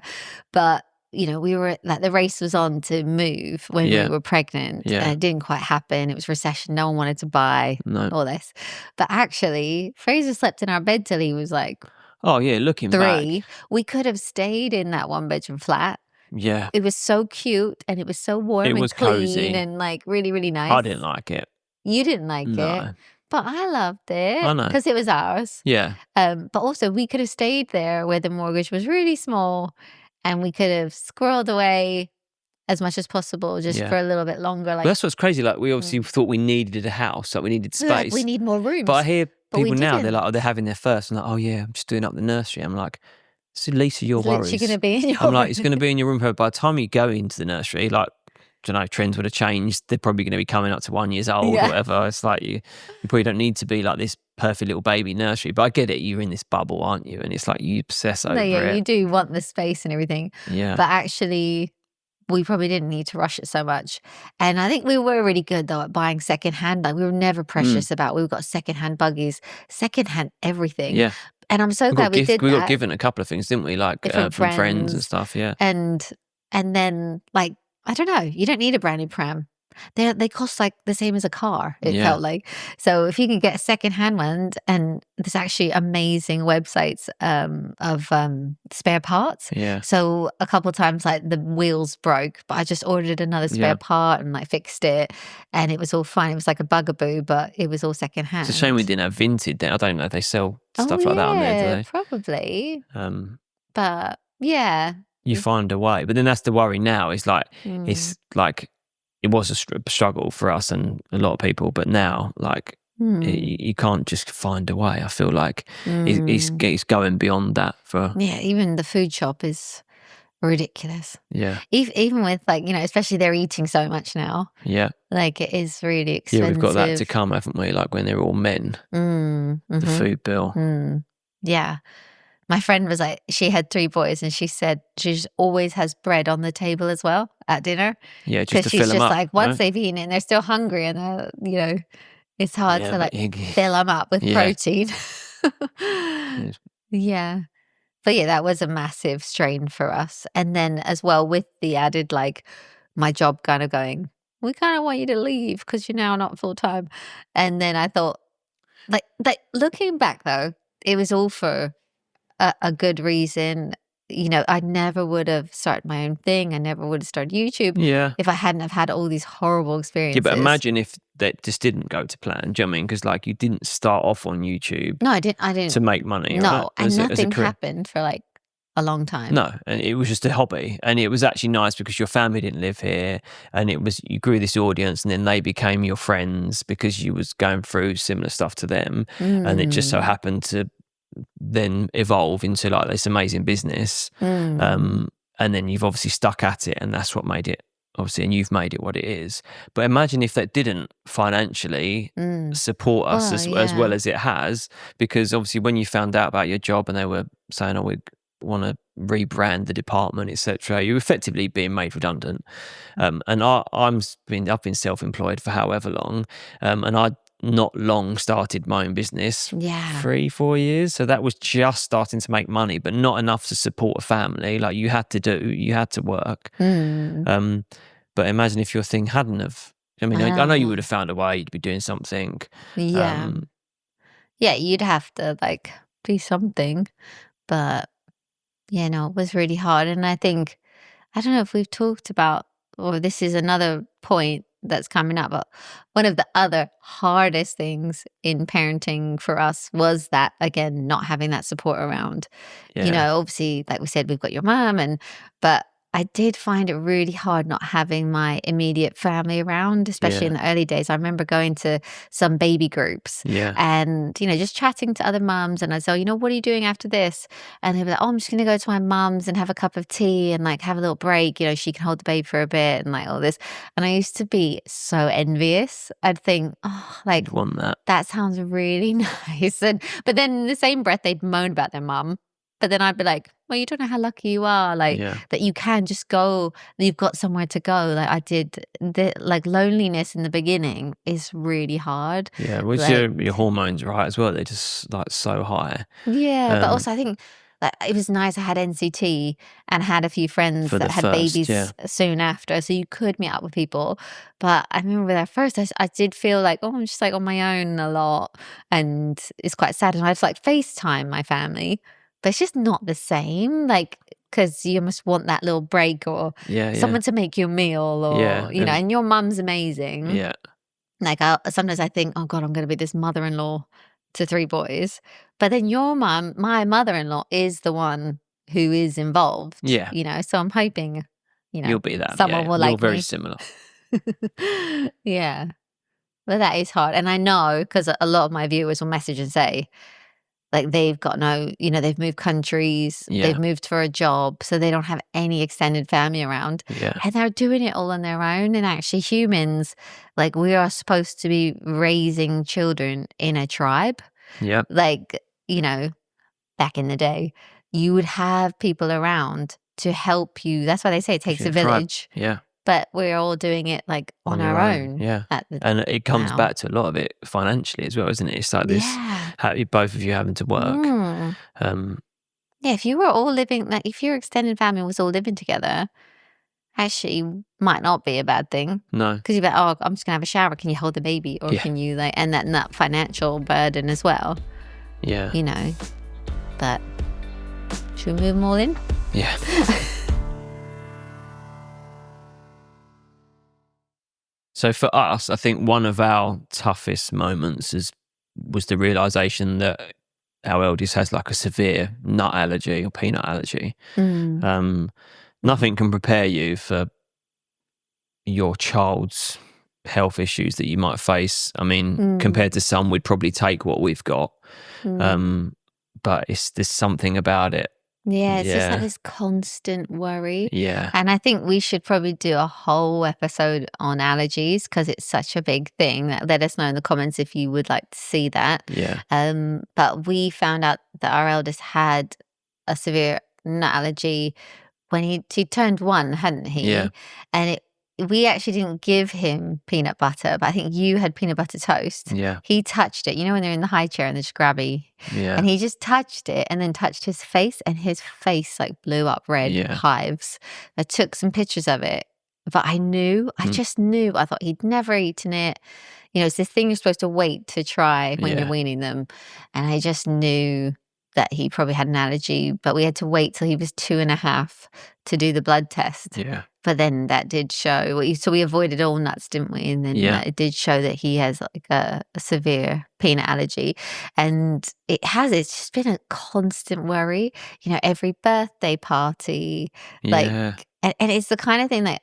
But you know, we were like the race was on to move when we were pregnant, and it didn't quite happen. It was recession; no one wanted to buy all this. But actually, Fraser slept in our bed till he was like, oh yeah, looking 3. back, we could have stayed in that 1-bedroom flat. Yeah, it was so cute and it was so warm and was clean cozy and like really, really nice. I didn't like it. You didn't like it, but I loved it. I know. Because it was ours. Yeah. But also we could have stayed there where the mortgage was really small, and we could have squirreled away as much as possible just for a little bit longer. Like, but that's what's crazy. Like we obviously thought we needed a house, like we needed space. Like, we need more rooms. But I hear people now, they're didn't. like, they're having their first, and like, oh yeah, I'm just doing up the nursery. I'm like, it's the least of your worries. It's literally going to be in your I'm room. like, it's going to be in your room. By the time you go into the nursery, like, I don't know, trends would have changed. They're probably going to be coming up to 1 year old or whatever. It's like you probably don't need to be like this perfect little baby nursery. But I get it. You're in this bubble, aren't you? And it's like you obsess over it. You do want the space and everything. Yeah. But actually, we probably didn't need to rush it so much. And I think we were really good though at buying secondhand. Like we were never precious about, we've got secondhand buggies, secondhand everything. Yeah. And I'm so glad we did We got that. given a couple of things, didn't we? Like Different from friends and friends. stuff. Yeah. And then like, I don't know, you don't need a brand new pram. They cost like the same as a car, it felt like. So if you can get a secondhand one, and there's actually amazing websites of spare parts. Yeah. So a couple of times like the wheels broke, but I just ordered another spare part and like fixed it, and it was all fine. It was like a bugaboo, but it was all secondhand. It's a shame we didn't have Vinted then. I don't know if they sell stuff like that on there, do they? Probably. But yeah. You find a way. But then that's the worry now. It's like it was a struggle for us and a lot of people, but now like you can't just find a way. I feel like it's going beyond that for even the food shop is ridiculous. Yeah. Even with like, especially they're eating so much now. Yeah. Like it is really expensive. Yeah, we've got that to come, haven't we? Like when they're all men. The food bill. Yeah. My friend was like, she had 3 boys and she said she just always has bread on the table as well at dinner. Yeah, just to fill them up. Because she's just like, once they've eaten it and they're still hungry and they're, it's hard to like fill them up with protein. Yeah. But yeah, that was a massive strain for us. And then as well with the added like my job kind of going, we kind of want you to leave because you're now not full time. And then I thought like looking back though, it was all for a good reason. I never would have started my own thing. I never would have started YouTube if I hadn't have had all these horrible experiences. Yeah, but imagine if that just didn't go to plan. Do you know what I mean? Because like you didn't start off on YouTube. No, I didn't to make money. No, right? and nothing happened for like a long time. No, and it was just a hobby, and it was actually nice because your family didn't live here, and you grew this audience, and then they became your friends because you was going through similar stuff to them, and it just so happened to then evolve into like this amazing business, and then you've obviously stuck at it, and that's what made it obviously, and you've made it what it is. But imagine if that didn't financially support us as well as it has, because obviously when you found out about your job and they were saying, oh, we want to rebrand the department, etc., you're effectively being made redundant. And I've been self-employed for however long, and I not long started my own business 3-4 years, so that was just starting to make money but not enough to support a family. Like you had to work. But imagine if your thing hadn't have, I mean, I know you would have found a way, you'd be doing something. You'd have to like do something, but it was really hard. And I think, I don't know if we've talked about, or this is another point that's coming up, but one of the other hardest things in parenting for us was that, again, not having that support around. Obviously, like we said, we've got your mom, but I did find it really hard not having my immediate family around, especially in the early days. I remember going to some baby groups and, just chatting to other mums, and I'd say, what are you doing after this? And they'd be like, oh, I'm just going to go to my mum's and have a cup of tea and like have a little break. She can hold the baby for a bit and like all this. And I used to be so envious. I'd think, oh, like, I'd want that. That sounds really nice. But then in the same breath, they'd moan about their mum. But then I'd be like, well, you don't know how lucky you are, like that you can just go, you've got somewhere to go. Like I did, like loneliness in the beginning is really hard. Yeah, well, your hormones right as well. They're just like so high. Yeah, but also I think like it was nice. I had NCT and had a few friends that had babies soon after, so you could meet up with people. But I remember at first I did feel like, oh, I'm just like on my own a lot, and it's quite sad. And I'd like FaceTime my family. But it's just not the same, like, because you must want that little break or someone to make you a meal or, and your mum's amazing. Yeah. Like, sometimes I think, oh, God, I'm going to be this mother-in-law to 3 boys. But then your mum, my mother-in-law, is the one who is involved. Yeah. So I'm hoping, you'll be that. Someone will like me. You're very similar. Yeah. But that is hard. And I know, because a lot of my viewers will message and say, like they've got they've moved countries, they've moved for a job, so they don't have any extended family around. And they're doing it all on their own. And actually humans, like we are supposed to be raising children in a tribe. Like, back in the day, you would have people around to help you. That's why they say it takes a village. Yeah. But we're all doing it like on our own. Yeah. And it comes back to a lot of it financially as well, isn't it? It's like this, both of you having to work. Yeah, if you were all living, like if your extended family was all living together, actually might not be a bad thing. No. Because you're like, oh, I'm just going to have a shower. Can you hold the baby? Or can you like, and that financial burden as well. Yeah. You know, but should we move them all in? Yeah. So for us, I think one of our toughest moments was the realization that our eldest has like a severe nut allergy or peanut allergy. Nothing can prepare you for your child's health issues that you might face. I mean, compared to some, we'd probably take what we've got. But there's something about it. Yeah, it's just like this constant worry. Yeah. And I think we should probably do a whole episode on allergies because it's such a big thing. Let us know in the comments if you would like to see that. Yeah. But we found out that our eldest had a severe nut allergy when he turned 1, hadn't he? Yeah. And we actually didn't give him peanut butter, but I think you had peanut butter toast. Yeah. He touched it. You know when they're in the high chair and they're just grabby? Yeah. And he just touched it and then touched his face and his face like blew up red hives. I took some pictures of it, but I just knew. I thought he'd never eaten it. You know, it's this thing you're supposed to wait to try when you're weaning them. And I just knew that he probably had an allergy, but we had to wait till he was 2.5 to do the blood test. Yeah. But then that did show, so we avoided all nuts, didn't we? And then it did show that he has like a severe peanut allergy. And it's just been a constant worry, you know, every birthday party. Like, and it's the kind of thing that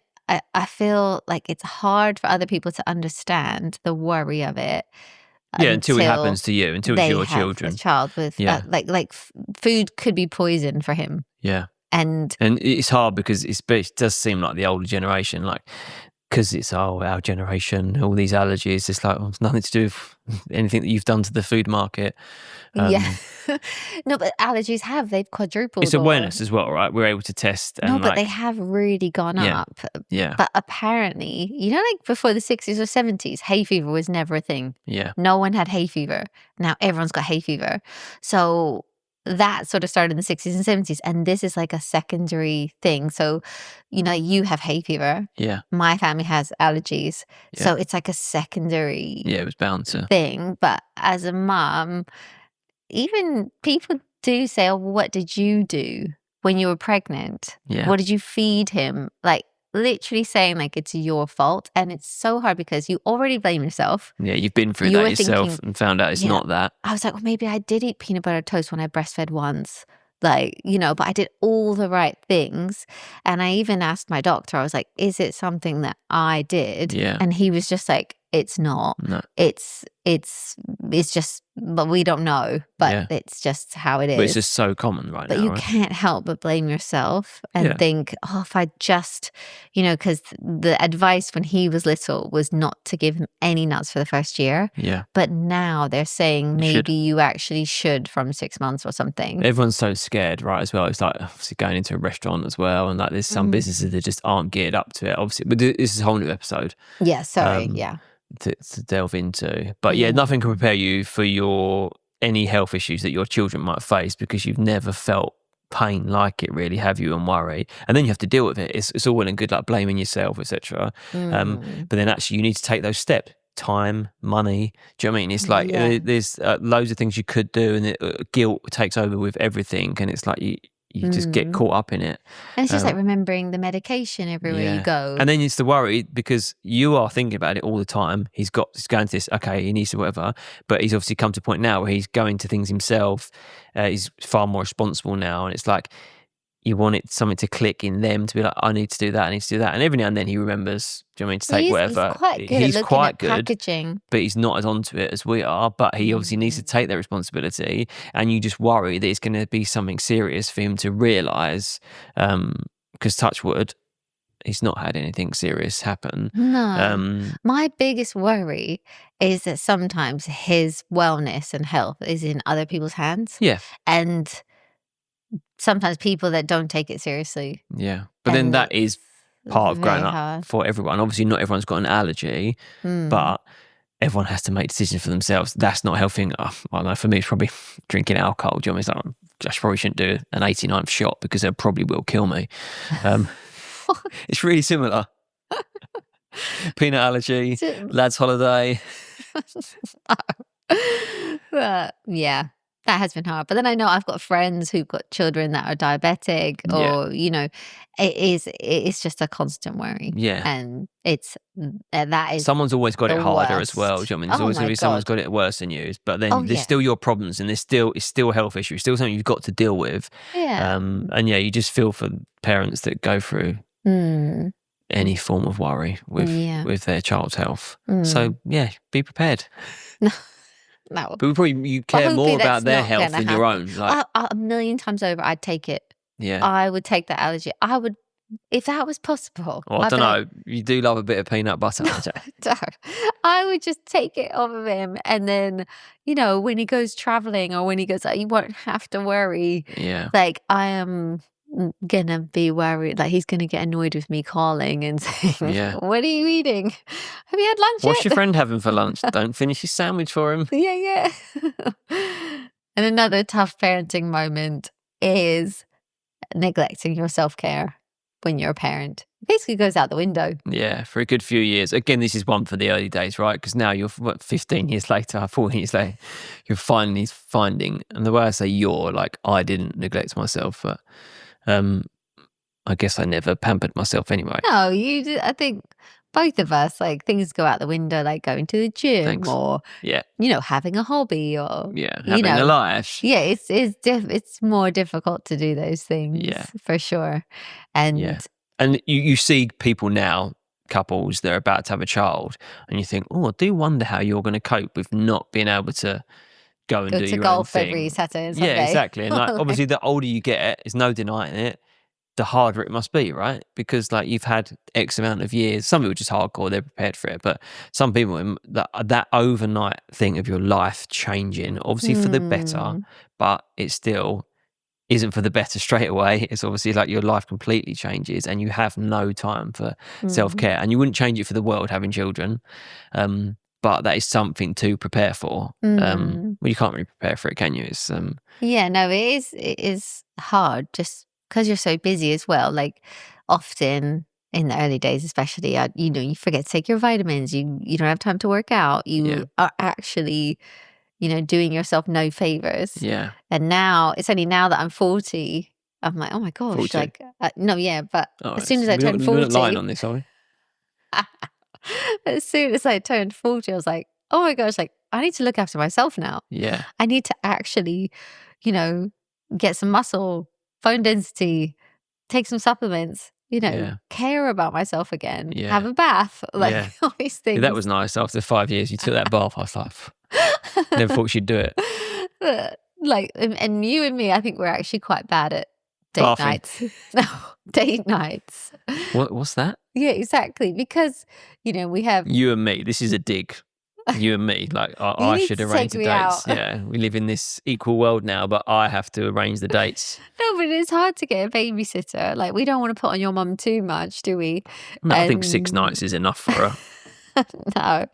I feel like it's hard for other people to understand the worry of it. Yeah, until it happens to you, until it's your children. A child with like food could be poison for him. Yeah. And it's hard because it does seem like the older generation, like, because it's our generation, all these allergies, it's like, it's nothing to do with anything that you've done to the food market. No, but allergies they've quadrupled. It's awareness as well, right? We're able to test. And but they have really gone up. Yeah. But apparently, you know, like before the 60s or 70s, hay fever was never a thing. Yeah. No one had hay fever. Now everyone's got hay fever. So that sort of started in the 60s and 70s. And this is like a secondary thing. So, you know, you have hay fever. Yeah. My family has allergies. Yeah. So it's like a secondary it was bound to thing. But as a mom, even people do say, oh, what did you do when you were pregnant? Yeah. What did you feed him? Like literally saying like it's your fault. And it's so hard because you already blame yourself. Yeah, you've been through that yourself and found out it's not that. I was like, well, maybe I did eat peanut butter toast when I breastfed once. Like, you know, but I did all the right things. And I even asked my doctor, I was like, is it something that I did? Yeah. And he was just like, it's not. No. It's just, but we don't know. But it's just how it is. But it's just so common right now. But you can't help but blame yourself and think, oh, if I just, you know, because the advice when he was little was not to give him any nuts for the first year. Yeah. But now they're saying maybe you actually should from 6 months or something. Everyone's so scared, right, as well. It's like obviously going into a restaurant as well. And like there's some businesses that just aren't geared up to it, obviously. But this is a whole new episode. Yeah, sorry, to delve into. But nothing can prepare you for any health issues that your children might face because you've never felt pain like it, really, have you, and worry. And then you have to deal with it. It's all well and good, like blaming yourself, etc. But then actually you need to take those steps. Time, money. Do you know what I mean? It's like there's loads of things you could do, and guilt takes over with everything, and it's like you just get caught up in it. And it's just like remembering the medication everywhere you go. And then it's the worry because you are thinking about it all the time. He's going to this, okay, he needs to whatever, but he's obviously come to a point now where he's going to things himself. He's far more responsible now, and it's like you want something to click in them to be like, I need to do that, I need to do that. And every now and then he remembers, do you know what I mean, to take whatever. He's quite good at looking at packaging. But he's not as onto it as we are. But he obviously needs to take that responsibility. And you just worry that it's going to be something serious for him to realise, because touch wood, he's not had anything serious happen. No. My biggest worry is that sometimes his wellness and health is in other people's hands. Yeah. And sometimes people that don't take it seriously. Yeah. But then that is part of growing up hard. for everyone. Obviously, not everyone's got an allergy, but everyone has to make decisions for themselves. That's not helping. I don't know, for me, it's probably drinking alcohol. Do you know what I mean? It's like, I probably shouldn't do an 89th shot because it probably will kill me. It's really similar. Peanut allergy, lad's holiday. But yeah, that has been hard. But then I know I've got friends who've got children that are diabetic, or it's just a constant worry. Yeah, and that is someone's always got it harder worst. as well. Do you know what I mean? There's always going to be someone's got it worse than you. But then there's still your problems, and it's still a health issue. It's still something you've got to deal with. Yeah. And you just feel for parents that go through any form of worry with their child's health. So be prepared. No. But you care more about their health than your own. Like, a million times over, I'd take it. Yeah. I would take that allergy. I would, if that was possible. Well, I don't know. You do love a bit of peanut butter. No, I would just take it off of him. And then, when he goes traveling or when he goes, you won't have to worry. Yeah. Like, I am gonna be worried, like he's gonna get annoyed with me calling and saying, what are you eating? Have you had lunch yet? What's your friend having for lunch? Don't finish his sandwich for him. Yeah. And another tough parenting moment is neglecting your self-care when you're a parent. It basically goes out the window. Yeah, for a good few years. Again, this is one for the early days, right? Because now you're 15 years later, 14 years later, you're finally finding, and the way I say like I didn't neglect myself, but I guess I never pampered myself anyway. No, you did. I think both of us, like, things go out the window, like going to the gym or having a hobby or having a life. Yeah, it's more difficult to do those things. Yeah, for sure. And you see people now, couples that are about to have a child, and you think, I do wonder how you're going to cope with not being able to go and do your golf own thing. Every Saturday and Sunday. Yeah, exactly. And obviously, the older you get, there's no denying it, the harder it must be, right? Because you've had X amount of years. Some people just hardcore, they're prepared for it. But some people, that overnight thing of your life changing, obviously for the better, but it still isn't for the better straight away. It's obviously your life completely changes and you have no time for self-care. And you wouldn't change it for the world, having children. But that is something to prepare for. Well, you can't really prepare for it, can you? It's it is hard just because you're so busy as well. Like, often in the early days, especially, you forget to take your vitamins. You don't have time to work out. You are actually, doing yourself no favors. Yeah. And now, it's only now that I'm 40, I'm like, oh my gosh, 40. like, but as soon as I turned 40, we're not lying on this, are we? As soon as I turned 40, I was like, oh my gosh, like, I need to look after myself now. Yeah. I need to actually, get some muscle, bone density, take some supplements, care about myself again, have a bath, like all these things. Yeah, that was nice. After 5 years, you took that bath. I was like, never thought she'd do it. But, and you and me, I think we're actually quite bad at date nights. No, date nights. What's that? Yeah, exactly. Because, we have... You and me. This is a dig. You and me. Like, I should arrange the dates. Out. Yeah, we live in this equal world now, but I have to arrange the dates. No, but it's hard to get a babysitter. Like, we don't want to put on your mum too much, do we? No, I think 6 nights is enough for her. No,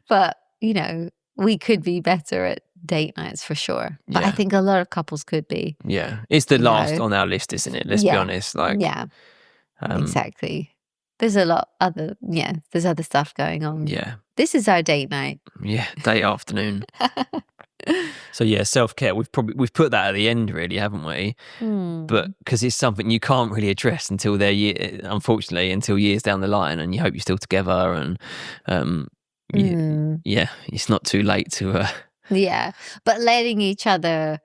but, we could be better at date nights for sure. But I think a lot of couples could be. Yeah. It's the last on our list, isn't it? Let's be honest. Exactly. There's a lot there's other stuff going on. Yeah. This is our date night. Yeah, date afternoon. So self-care, we've put that at the end really, haven't we? But because it's something you can't really address until unfortunately, until years down the line, and you hope you're still together, and it's not too late to but letting each other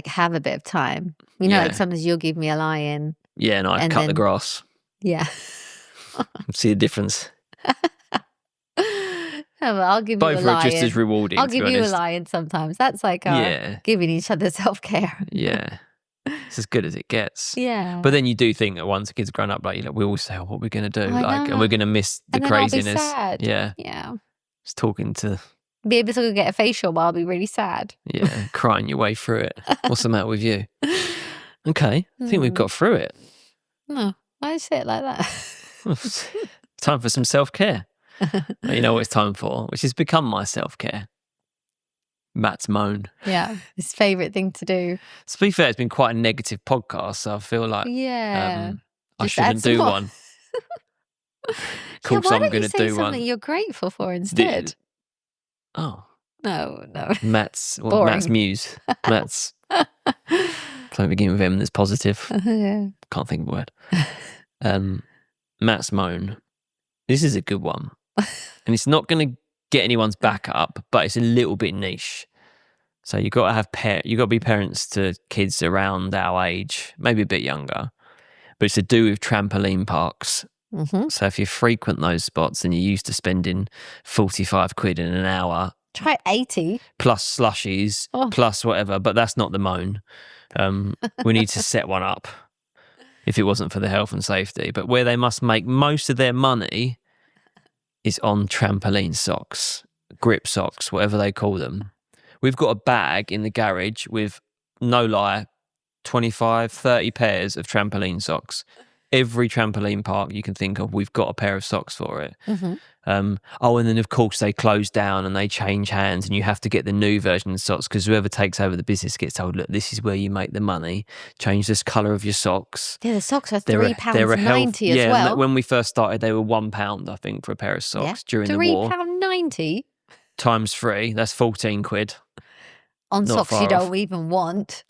have a bit of time. Like sometimes you'll give me a lie-in. Yeah, and I cut the grass. Yeah. See the difference. Well, I'll give both you a lie-in. Both are just as rewarding. I'll give you a lie-in sometimes. That's like giving each other self-care. Yeah. It's as good as it gets. Yeah. But then you do think that once the kids are grown up, we all say, what we're going to do. And we're going to miss the craziness. I'll be sad. Yeah. Yeah. Just talking to... Be able to get a facial, but I'll be really sad. Yeah, crying your way through it. What's the matter with you? Okay, I think we've got through it. No, why you say it like that? Time for some self-care. You know what it's time for, which has become my self-care. Matt's moan. Yeah, his favourite thing to do. To be fair, it's been quite a negative podcast, so I feel like I shouldn't do one. Why don't you say something you're grateful for instead? Oh. No. Matt's Boring. muse. Matt's something begin with M that's positive. Yeah. Can't think of a word. Matt's moan. This is a good one. And it's not going to get anyone's back up, but it's a little bit niche. So you've got to be parents to kids around our age, maybe a bit younger. But it's to do with trampoline parks. Mm-hmm. So if you frequent those spots and you're used to spending 45 quid in an hour, try 80 plus slushies, plus whatever, but that's not the moan. We need to set one up if it wasn't for the health and safety. But where they must make most of their money is on trampoline socks, grip socks, whatever they call them. We've got a bag in the garage with, no lie, 25, 30 pairs of trampoline socks. Every trampoline park you can think of, we've got a pair of socks for it. Mm-hmm. And then of course they close down and they change hands and you have to get the new version of socks because whoever takes over the business gets told, look, this is where you make the money. Change this colour of your socks. Yeah, the socks are £3.90 as well. When we first started, they were £1, I think, for a pair of socks during the war. £3.90 times 3, that's 14 quid. On socks you don't even want.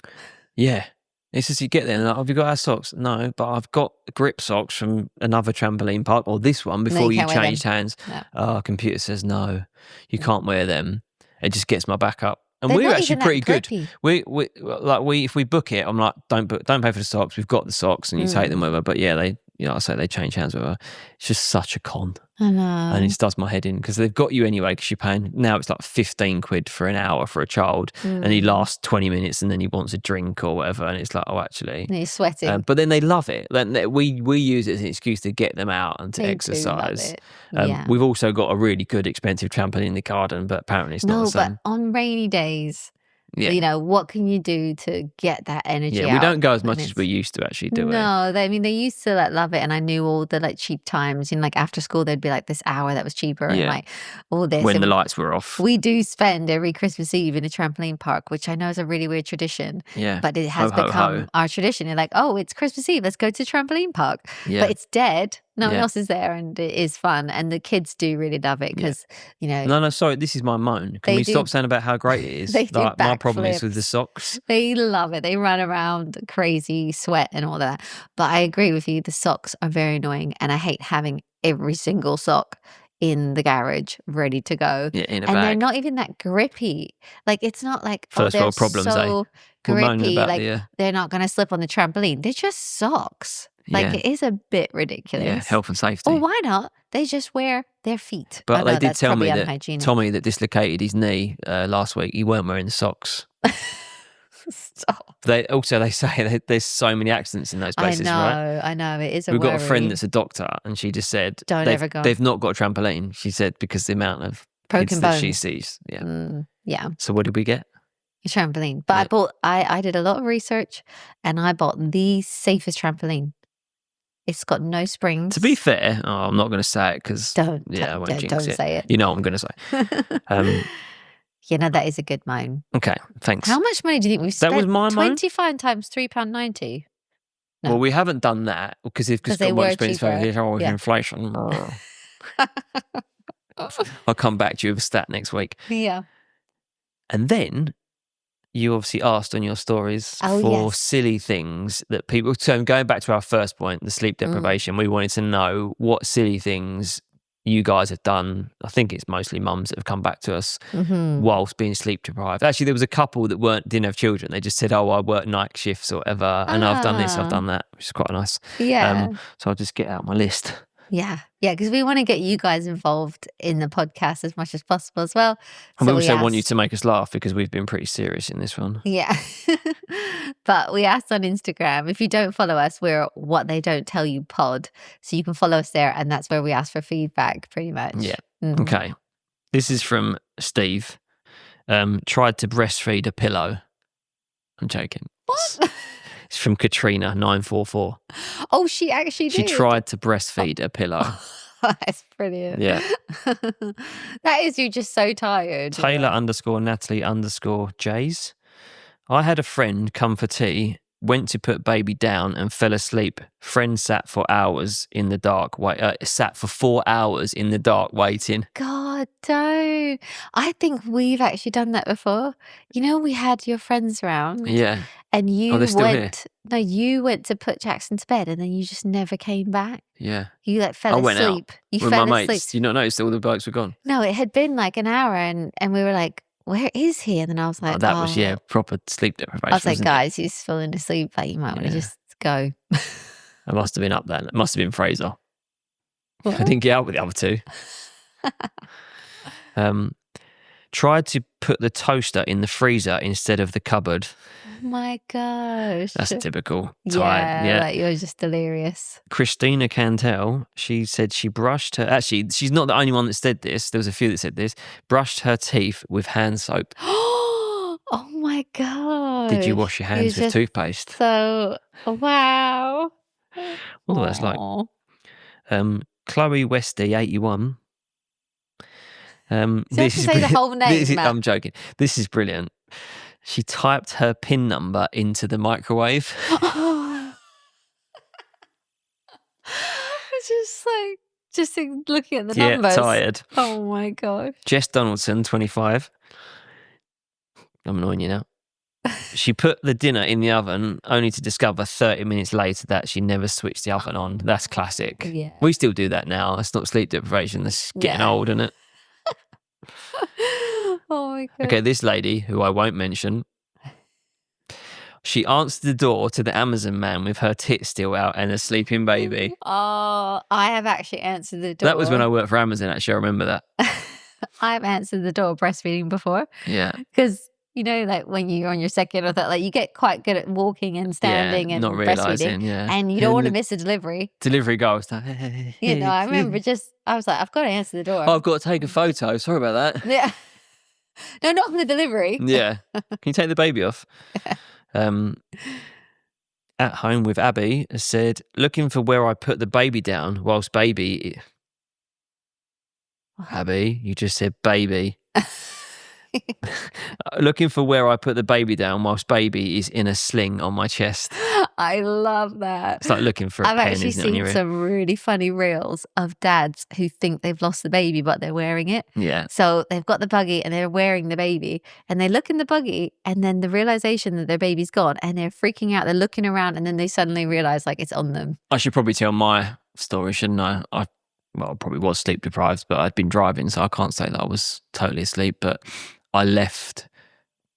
Yeah. It's just you get there and like, have you got our socks? No, but I've got grip socks from another trampoline park or this one before you changed hands. No. Oh, computer says no, you can't wear them. It just gets my back up. And we're actually pretty good. If we book it, I'm like, don't pay for the socks. We've got the socks and you take them with her. But yeah, I say they change hands with her. It's just such a con. I know. And it does my head in because they've got you anyway because you're paying, now it's like 15 quid for an hour for a child and he lasts 20 minutes and then he wants a drink or whatever and it's like, oh, actually. And he's sweating. But then they love it. We use it as an excuse to get them out and to exercise. We've also got a really good expensive trampoline in the garden, but apparently it's not the same. But on rainy days, what can you do to get that energy out? We don't go as much as we used to actually do it. No, they used to love it, and I knew all the cheap times. After school, there'd be this hour that was cheaper, and all this when the lights were off. We do spend every Christmas Eve in a trampoline park, which I know is a really weird tradition. Yeah, but it has become our tradition. You're like, oh, it's Christmas Eve, let's go to trampoline park. Yeah. But it's dead. No one else is there, and it is fun, and the kids do really love it because No, sorry, this is my moan. Can we stop saying about how great it is? They do my problem is with the socks. They love it. They run around crazy, sweat and all that. But I agree with you. The socks are very annoying, and I hate having every single sock in the garage ready to go. Yeah, in a bag. And they're not even that grippy. It's not like first world problems. Grippy. They're not going to slip on the trampoline. They're just socks. It is a bit ridiculous. Yeah, health and safety. Or why not? They just wear their feet. But they did tell me that Tommy that dislocated his knee last week, he weren't wearing the socks. Stop. They say there's so many accidents in those places, right? I know. It is a We've worry. got a friend that's a doctor and she just said don't ever go. They've not got a trampoline, she said, because the amount of broken bones that she sees. Yeah. Yeah. So what did we get? A trampoline. But I did a lot of research and I bought the safest trampoline. It's got no springs. To be fair, I'm not going to say it because I won't jinx it. Say it. You know what I'm going to say. That is a good moan. Okay, thanks. How much money do you think we've spent? That was my 25 times £3.90. No. Well, we haven't done that because it's got more expensive inflation. I'll come back to you with a stat next week. Yeah. And then you obviously asked on your stories for silly things that people... So going back to our first point, the sleep deprivation, we wanted to know what silly things you guys have done. I think it's mostly mums that have come back to us whilst being sleep deprived. Actually, there was a couple that didn't have children. They just said, oh, I work night shifts or whatever, and I've done this, I've done that, which is quite nice. Yeah. So I'll just get out my list. Yeah, because we want to get you guys involved in the podcast as much as possible as well. And we also want you to make us laugh because we've been pretty serious in this one. Yeah. But we asked on Instagram, if you don't follow us, we're What They Don't Tell You Pod. So you can follow us there, and that's where we ask for feedback pretty much. Yeah. Okay. This is from Steve. Tried to breastfeed a pillow. I'm joking. What? It's from Katrina 944. Oh, she actually did. She tried to breastfeed a pillow. That's brilliant. Yeah. That is you just so tired. Taylor _Natalie_Jays. I had a friend come for tea, went to put baby down and fell asleep. Friend sat for hours in the dark. Sat for 4 hours in the dark waiting. God, don't. I think we've actually done that before. You know, we had your friends round. Yeah. And you they're still here? No, you went to put Jackson to bed and then you just never came back. Yeah. You fell went asleep. out You with fell my asleep. mates. You not noticed all the blokes were gone? No, it had been like an hour and we were like, where is he? And then I was like, that was proper sleep deprivation. I was like, wasn't guys, he's falling asleep. Like, you might want to just go. I must have been up then. It must have been Fraser. What? I didn't get out with the other two. Tried to put the toaster in the freezer instead of the cupboard. Oh my gosh. That's typical. Yeah, Yeah. like you're just delirious. Christina Cantel, she said she brushed her... Actually, she's not the only one that said this. There was a few that said this. Brushed her teeth with hand soap. Oh my god. Did you wash your hands with toothpaste? So, wow. What that's like. Chloe Westy, 81. This is the whole name, Matt. I'm joking. This is brilliant. She typed her PIN number into the microwave. It's just looking at the numbers. Yeah, tired. Oh my god. Jess Donaldson, 25. I'm annoying you now. She put the dinner in the oven only to discover 30 minutes later that she never switched the oven on. That's classic. Yeah. We still do that now. That's not sleep deprivation. That's getting old, isn't it? Oh my god. Okay, this lady, who I won't mention, she answered the door to the Amazon man with her tits still out and a sleeping baby. Oh, I have actually answered the door. That was when I worked for Amazon, actually. I remember that. I've answered the door breastfeeding before. Yeah. Because, you know, like when you're on your second or third, like you get quite good at walking and standing and not breastfeeding. Yeah. And you don't want to miss a delivery. Delivery guy was like, You know, I remember I was like, I've got to answer the door. Oh, I've got to take a photo. Sorry about that. Yeah. No, not from the delivery. Yeah. Can you take the baby off? At home with Abby said, looking for where I put the baby down whilst baby... Abby, you just said baby. Looking for where I put the baby down whilst baby is in a sling on my chest. I love that. It's like looking for a pen, I've actually isn't it, on your seen ear? some really funny reels of dads who think they've lost the baby, but they're wearing it. Yeah. So they've got the buggy and they're wearing the baby and they look in the buggy and then the realization that their baby's gone and they're freaking out. They're looking around and then they suddenly realize like it's on them. I should probably tell my story, shouldn't I? I probably was sleep deprived, but I'd been driving, so I can't say that I was totally asleep, but I left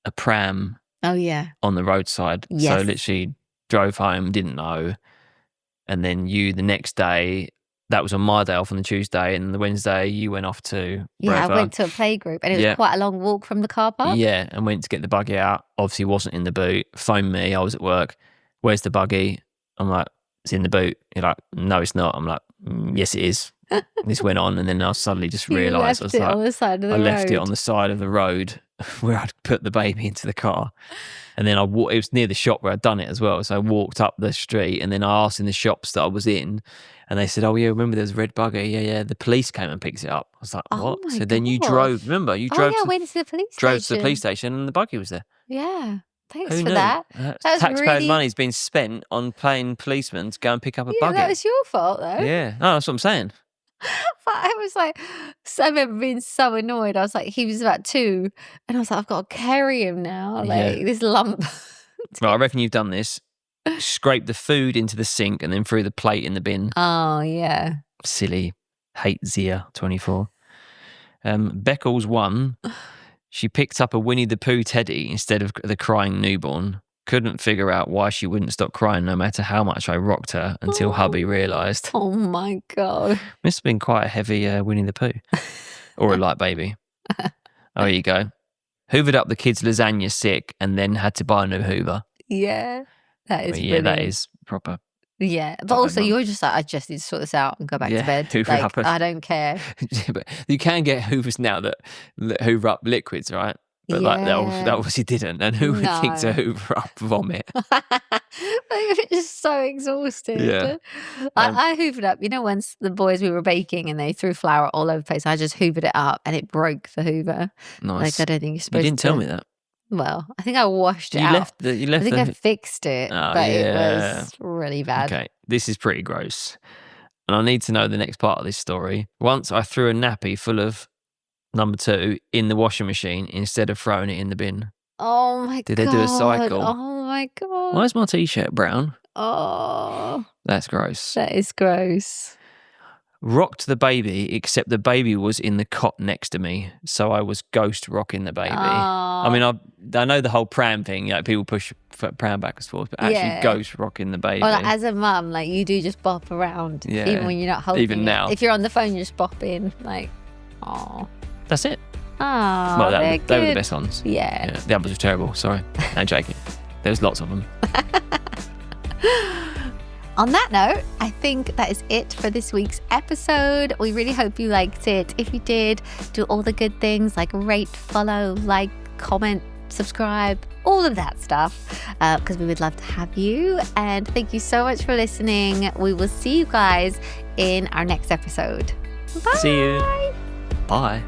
a pram on the roadside. Yes. So literally drove home, didn't know. And then the next day, that was on my day off on the Tuesday, and the Wednesday you went off to wherever. I went to a play group and it was quite a long walk from the car park. Yeah, and went to get the buggy out. Obviously wasn't in the boot. Phoned me, I was at work. Where's the buggy? I'm like, it's in the boot. You're like, no, it's not. I'm like, yes, it is. This went on, and then I suddenly just realised I was like, on the side of the I left road. it on the side of the road where I'd put the baby into the car, and then it was near the shop where I'd done it as well. So I walked up the street, and then I asked in the shops that I was in, and they said, "Oh yeah, remember there's a red buggy? Yeah." The police came and picked it up. I was like, "What?" Oh my So then you gosh. drove. Remember, you drove. I went to the police drove station. to the police station, and the buggy was there. Yeah. Thanks Who for knew? that. That's Taxpayers' really... money's been spent on paying policemen to go and pick up a buggy. That was your fault though. Yeah, no, that's what I'm saying. But I was like, I remember being so annoyed. I was like, he was about 2, and I was like, I've got to carry him now. Like this lump. Right, I reckon you've done this. Scrape the food into the sink and then threw the plate in the bin. Oh yeah. Silly. Hate Zia 24. Beckles 1. She picked up a Winnie the Pooh teddy instead of the crying newborn. Couldn't figure out why she wouldn't stop crying no matter how much I rocked her until hubby realised. Oh my God. Must have been quite a heavy Winnie the Pooh. Or a light baby. Oh, here you go. Hoovered up the kids' lasagna sick and then had to buy a new Hoover. Yeah. That is yeah, that is proper. Yeah. But also you're just like, I just need to sort this out and go back to bed. Hoover up I don't care. Yeah, but you can get Hoovers now that hoover up liquids, right? But that obviously didn't. And who would think to hoover up vomit? They were just so exhausted. Yeah. I hoovered up. Once the boys, we were baking and they threw flour all over the place, I just hoovered it up and it broke the hoover. Nice. I don't think you're supposed to. You didn't tell me that. Well, I think I washed it out. I think I fixed it, but it was really bad. Okay, this is pretty gross. And I need to know the next part of this story. Once I threw a nappy full of number 2 in the washing machine instead of throwing it in the bin. Oh my God. Did they do a cycle? Oh my God. Why is my t-shirt brown? Oh. That's gross. That is gross. Rocked the baby, except the baby was in the cot next to me, so I was ghost rocking the baby. I mean, I know the whole pram thing, people push pram back and forth, but actually ghost rocking the baby. Well, as a mum, you do just bop around, even when you're not holding even now. If you're on the phone, you just bop in, That's it. Oh, well, they were the best ones. Yeah. The others were terrible, sorry. No, joking. There was lots of them. On that note, I think that is it for this week's episode. We really hope you liked it. If you did, do all the good things like rate, follow, comment, subscribe, all of that stuff, because we would love to have you. And thank you so much for listening. We will see you guys in our next episode. Bye. See you. Bye.